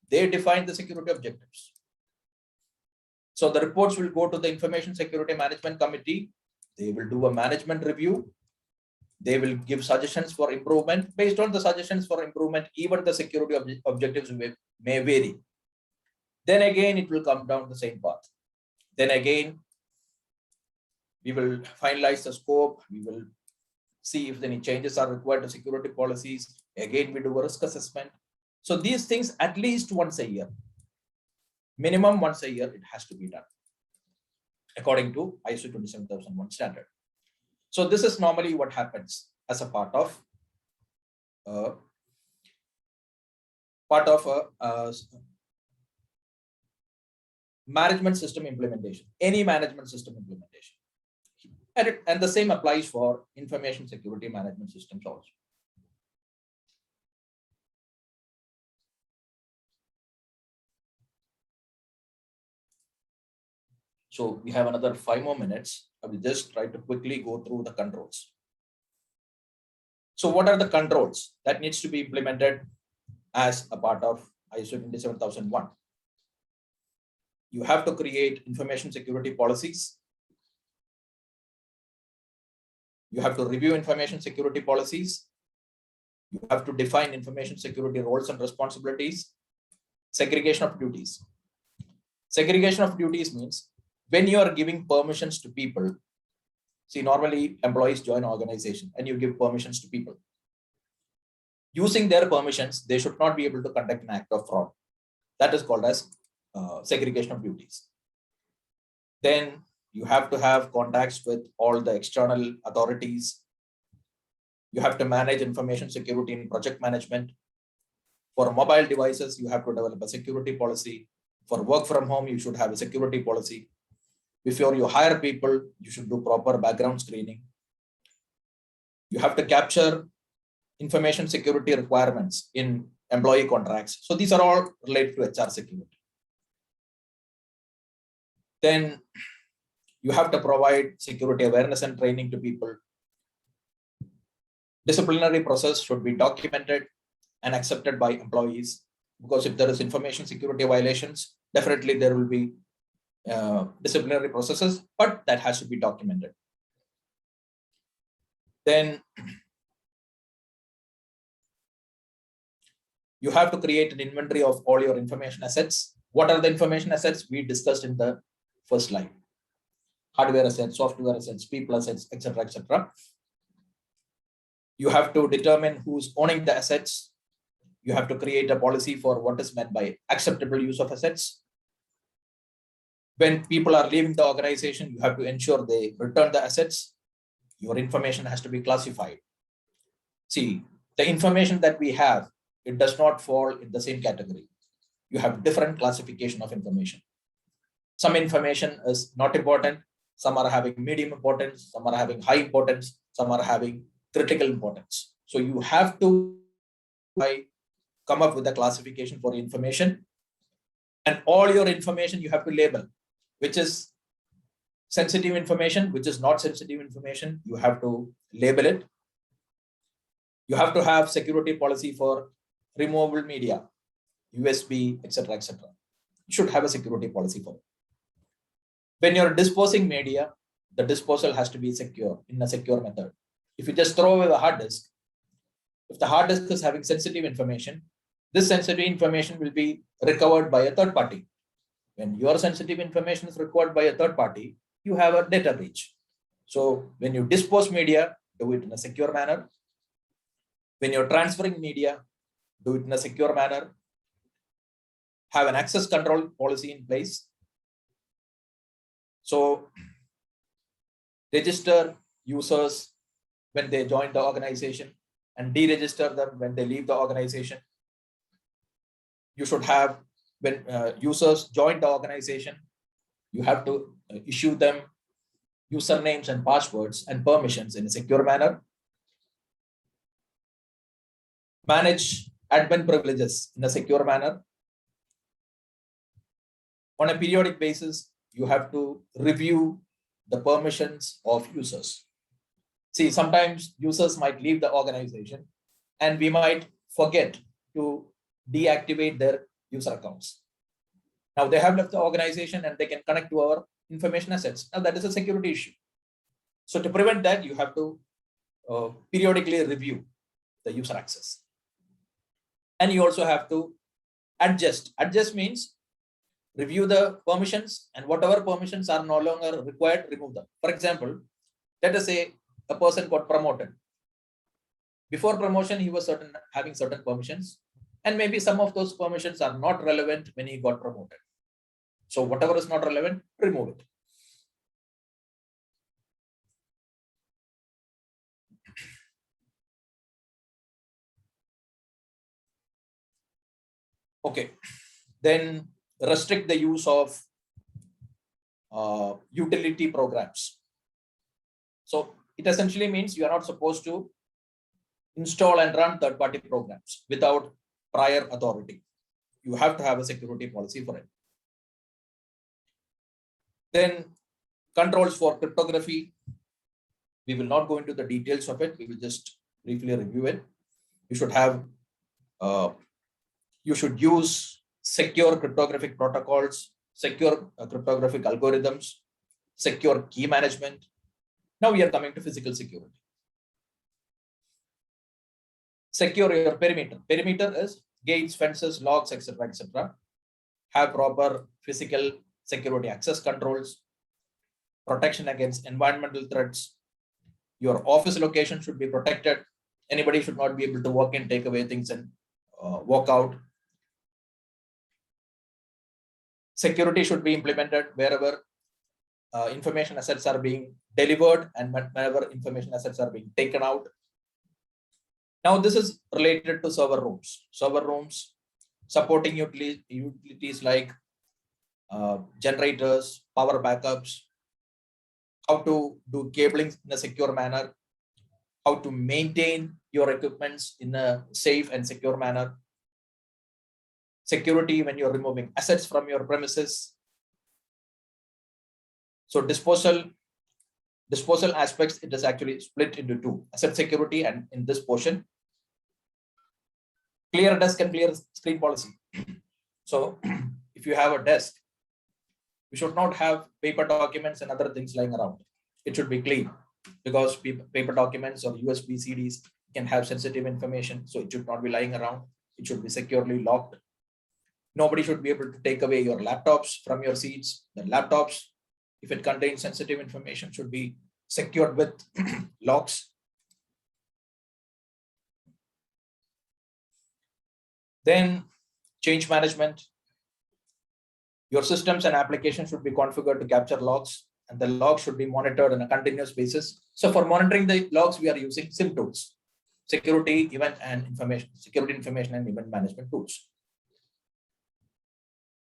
They define the security objectives. So the reports will go to the Information Security Management Committee. They will do a management review. They will give suggestions for improvement. Based on the suggestions for improvement, even the security objectives may vary. Then again, it will come down the same path. Then again, we will finalize the scope. We will see if any changes are required to security policies. Again, we do a risk assessment. So these things at least once a year. Minimum once a year, it has to be done according to ISO 27001 standard. So this is normally what happens as a part of management system implementation, any management system implementation. And the same applies for information security management systems also. So we have another 5 more minutes. I will just try to quickly go through the controls. So what are the controls that needs to be implemented as a part of ISO 27001? You have to create information security policies. You have to review information security policies. You have to define information security roles and responsibilities. Segregation of duties. Segregation of duties means when you are giving permissions to people, see, normally employees join an organization and you give permissions to people. Using their permissions, they should not be able to conduct an act of fraud. That is called as segregation of duties. Then you have to have contacts with all the external authorities. You have to manage information security and project management. For mobile devices, you have to develop a security policy. For work from home, you should have a security policy. Before you hire people, you should do proper background screening. You have to capture information security requirements in employee contracts. So these are all related to HR security. Then you have to provide security awareness and training to people. Disciplinary process should be documented and accepted by employees, because if there is information security violations, definitely there will be disciplinary processes, but that has to be documented. Then you have to create an inventory of all your information assets. What are the information assets? We discussed in the first slide. Hardware assets, software assets, people assets, etc., etc. You have to determine who's owning the assets. You have to create a policy for what is meant by acceptable use of assets. When people are leaving the organization, you have to ensure they return the assets. Your information has to be classified. See, the information that we have, it does not fall in the same category. You have different classification of information. Some information is not important. Some are having medium importance. Some are having high importance. Some are having critical importance. So you have to come up with a classification for information, and all your information you have to label, which is sensitive information, which is not sensitive information. You have to label it. You have to have security policy for removable media, USB, etc., etc. You should have a security policy for it. When you're disposing media, the disposal has to be secure, in a secure method. If you just throw away the hard disk, if the hard disk is having sensitive information, this sensitive information will be recovered by a third party. When your sensitive information is recovered by a third party, you have a data breach. So when you dispose media, do it in a secure manner. When you're transferring media, do it in a secure manner. Have an access control policy in place. So register users when they join the organization and deregister them when they leave the organization. You should have, when users join the organization, you have to issue them usernames and passwords and permissions in a secure manner. Manage admin privileges in a secure manner. On a periodic basis, you have to review the permissions of users. See, sometimes users might leave the organization and we might forget to deactivate their user accounts. Now they have left the organization and they can connect to our information assets. Now that is a security issue. So to prevent that, you have to periodically review the user access. And you also have to adjust. Adjust means review the permissions, and whatever permissions are no longer required, remove them. For example, let us say a person got promoted. Before promotion, he was having certain permissions, and maybe some of those permissions are not relevant when he got promoted. So whatever is not relevant, remove it. Okay, then restrict the use of utility programs. So it essentially means you are not supposed to install and run third-party programs without prior authority. You have to have a security policy for it. Then controls for cryptography. We will not go into the details of it. We will just briefly review it. You should have, you should use secure cryptographic protocols, secure cryptographic algorithms, secure key management. Now we are coming to physical security. Secure your perimeter. Perimeter is gates, fences, locks, etc., etc. Have proper physical security access controls, protection against environmental threats. Your office location should be protected. Anybody should not be able to walk in, take away things and walk out. Security should be implemented wherever information assets are being delivered and whenever information assets are being taken out. Now, this is related to server rooms. Server rooms supporting utilities like generators, power backups, how to do cabling in a secure manner, how to maintain your equipments in a safe and secure manner, security when you're removing assets from your premises. So disposal aspects, it is actually split into two: asset security, and in this portion, clear desk and clear screen policy. So if you have a desk, you should not have paper documents and other things lying around. It should be clean, because paper documents or USB CDs can have sensitive information. So it should not be lying around. It should be securely locked. Nobody should be able to take away your laptops from your seats. The laptops, if it contains sensitive information, should be secured with locks. Then change management. Your systems and applications should be configured to capture logs, and the logs should be monitored on a continuous basis. So for monitoring the logs, we are using SIM tools, security, event and information, security information and event management tools.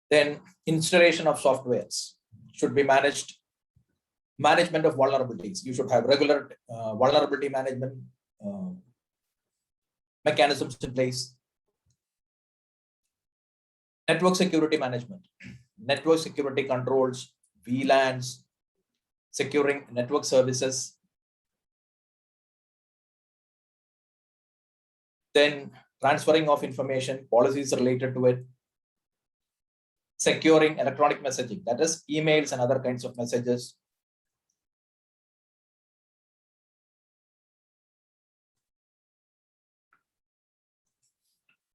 Then installation of softwares should be managed. Management of vulnerabilities. You should have regular vulnerability management mechanisms in place. Network security management. Network security controls, VLANs, securing network services. Then transferring of information, policies related to it. Securing electronic messaging, that is emails and other kinds of messages.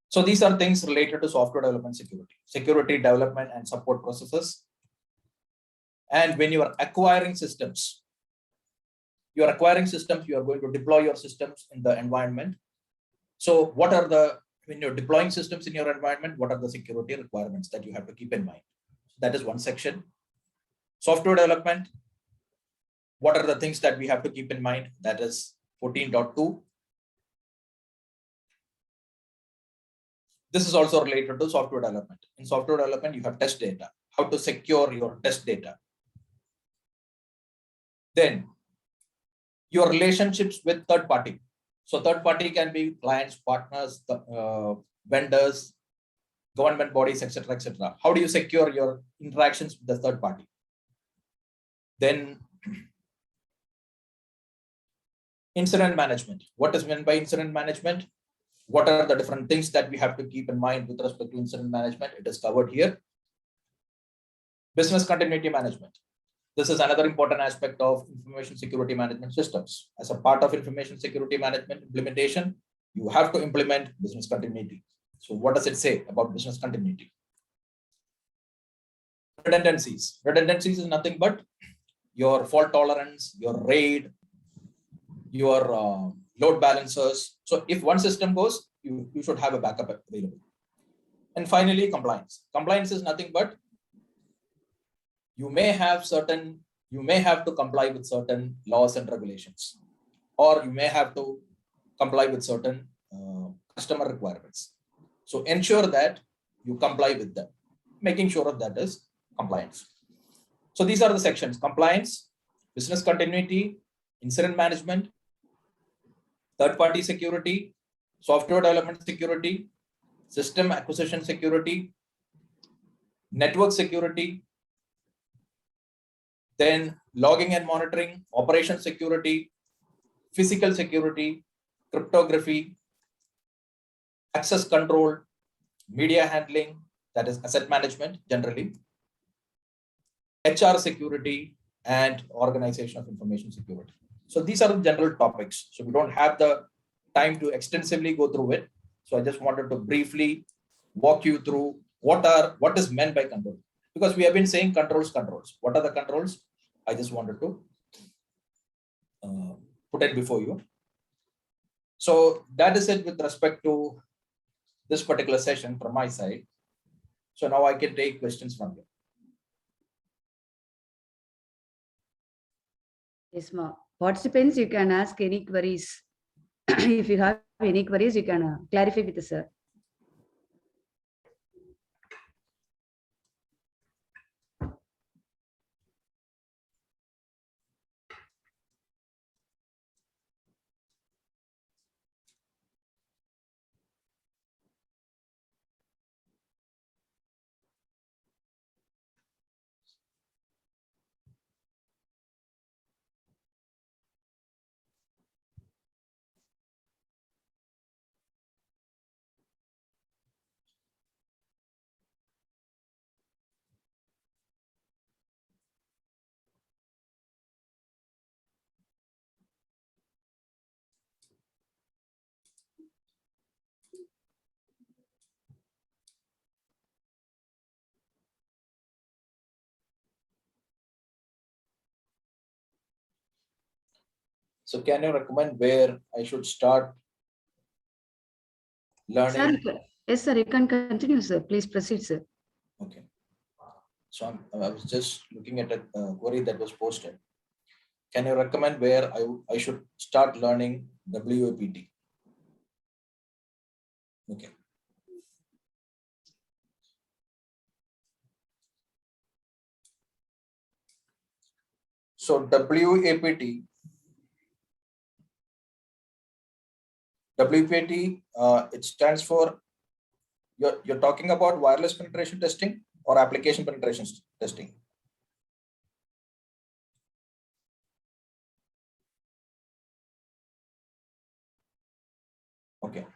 So these are things related to software development security development and support processes. And when you are acquiring systems, you are going to deploy your systems in the environment. So when you're deploying systems in your environment, what are the security requirements that you have to keep in mind? That is one section. Software development, what are the things that we have to keep in mind? That is 14.2. This is also related to software development. In software development, you have test data, how to secure your test data. Then your relationships with third party. So third party can be clients, partners, vendors, government bodies, etc., etc. How do you secure your interactions with the third party? Then incident management. What is meant by incident management? What are the different things that we have to keep in mind with respect to incident management? It is covered here. Business continuity management. This is another important aspect of information security management systems. As a part of information security management implementation, you have to implement business continuity. So what does it say about business continuity? Redundancies. Redundancies is nothing but your fault tolerance, your RAID, your load balancers. So if one system goes, you should have a backup available. And finally, compliance. Compliance is nothing but you may have to comply with certain laws and regulations, or you may have to comply with certain customer requirements. So ensure that you comply with them, making sure that is compliance. So these are the sections: compliance, business continuity, incident management, third-party security, software development security, system acquisition security, network security, then logging and monitoring, operation security, physical security, cryptography, access control, media handling, that is asset management generally, HR security, and organization of information security. So these are the general topics. So we don't have the time to extensively go through it. So I just wanted to briefly walk you through what is meant by control. Because we have been saying controls. What are the controls? I just wanted to put it before you. So that is it with respect to this particular session from my side. So now I can take questions from you. Yes, ma. Participants, you can ask any queries. If you have any queries, you can clarify with the sir. So can you recommend where I should start Sir, learning? yes, sir, you can continue, sir. Please proceed, sir. Okay. So I was just looking at a query that was posted. Can you recommend where I should start learning WAPT? Okay. So WAPT, it stands for, you're talking about wireless penetration testing or application penetration testing? Okay.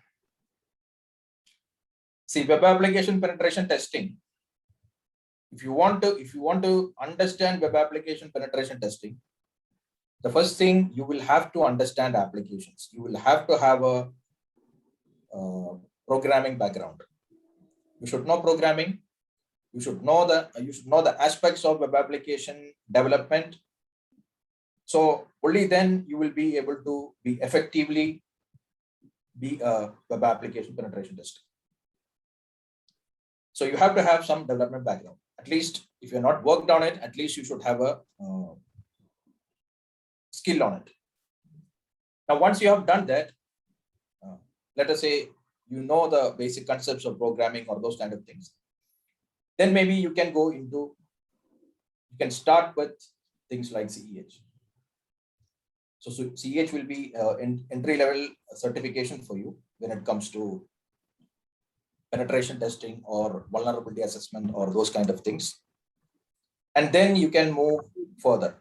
See, web application penetration testing. If you want to understand web application penetration testing, the first thing you will have to understand applications. You will have to have a programming background. You should know programming. You should know the aspects of web application development. So only then you will be able to be effectively be a web application penetration tester. So you have to have some development background. At least if you're not worked on it, at least you should have a skill on it. Now, once you have done that, let us say you know the basic concepts of programming or those kind of things, then maybe you can start with things like CEH. So CEH will be entry level certification for you when it comes to penetration testing or vulnerability assessment or those kind of things. And then you can move further.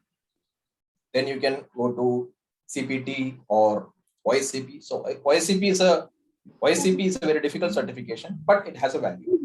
Then you can go to CPT or OSCP. So OSCP is a very difficult certification, but it has a value.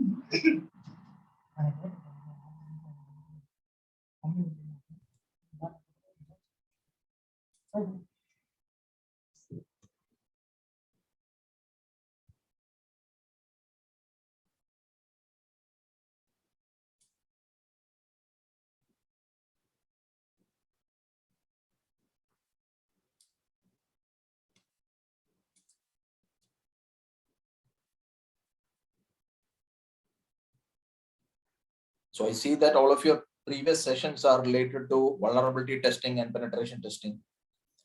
So I see that all of your previous sessions are related to vulnerability testing and penetration testing.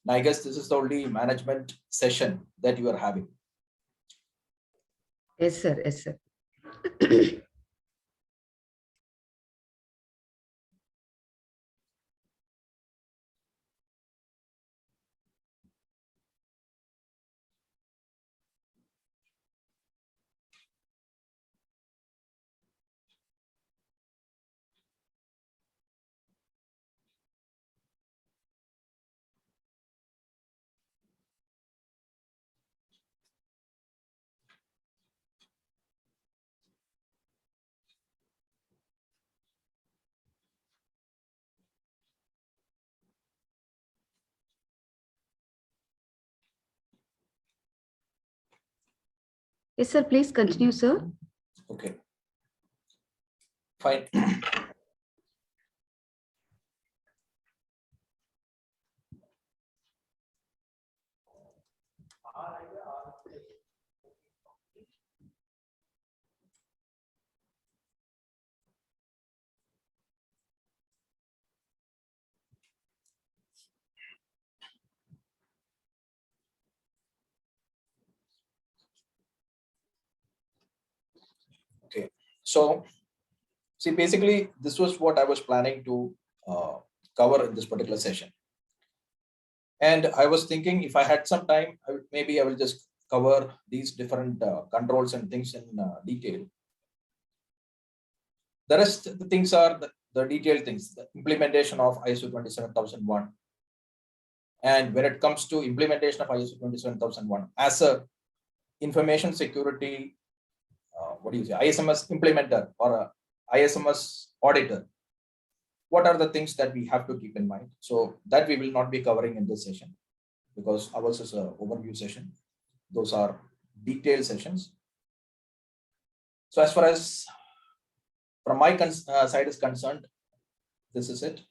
And I guess this is the only management session that you are having. Yes, sir. Yes, sir. Yes, sir. Please continue, sir. Okay. Fine. So, see, basically, this was what I was planning to cover in this particular session. And I was thinking if I had some time, maybe I will just cover these different controls and things in detail. The rest of the things are the detailed things, the implementation of ISO 27001. And when it comes to implementation of ISO 27001 as a information security, ISMS implementer or a ISMS auditor, what are the things that we have to keep in mind? So that we will not be covering in this session because ours is an overview session. Those are detailed sessions. So as far as from my side is concerned, this is it.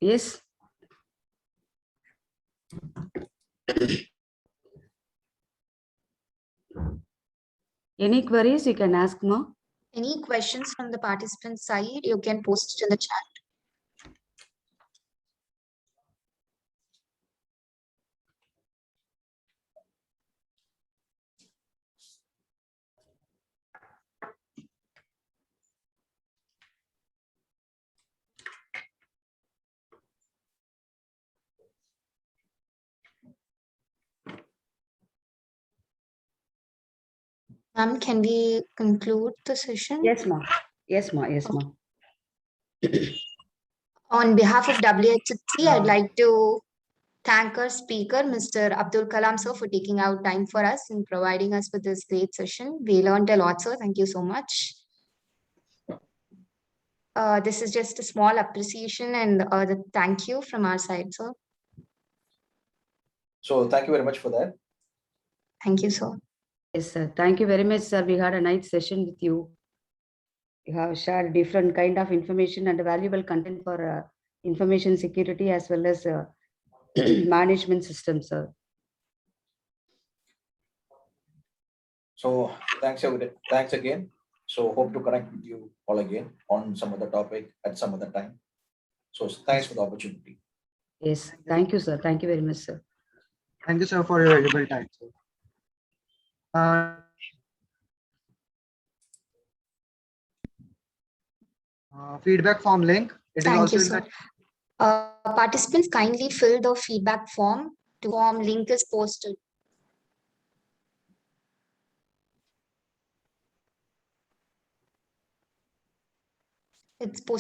Yes. Any queries you can ask, Ma? Any questions from the participant side, you can post it in the chat. Ma'am, can we conclude the session? Yes, Ma. Yes, Ma. Yes, Ma. On behalf of WHC, I'd like to thank our speaker, Mr. Abdul Kalam sir, for taking out time for us and providing us with this great session. We learned a lot, sir. Thank you so much. This is just a small appreciation and the thank you from our side, sir. So thank you very much for that. Thank you, sir. Yes, sir. Thank you very much, sir. We had a nice session with you. You have shared different kind of information and valuable content for information security as well as management system, sir. So thanks again. So hope to connect with you all again on some other topic at some other time. So thanks for the opportunity. Yes, thank you, sir. Thank you very much, sir. Thank you, sir, for your valuable time, sir. Feedback form link. It is Thank also you, in sir. the Participants kindly fill the feedback form. The form link is posted. It's posted.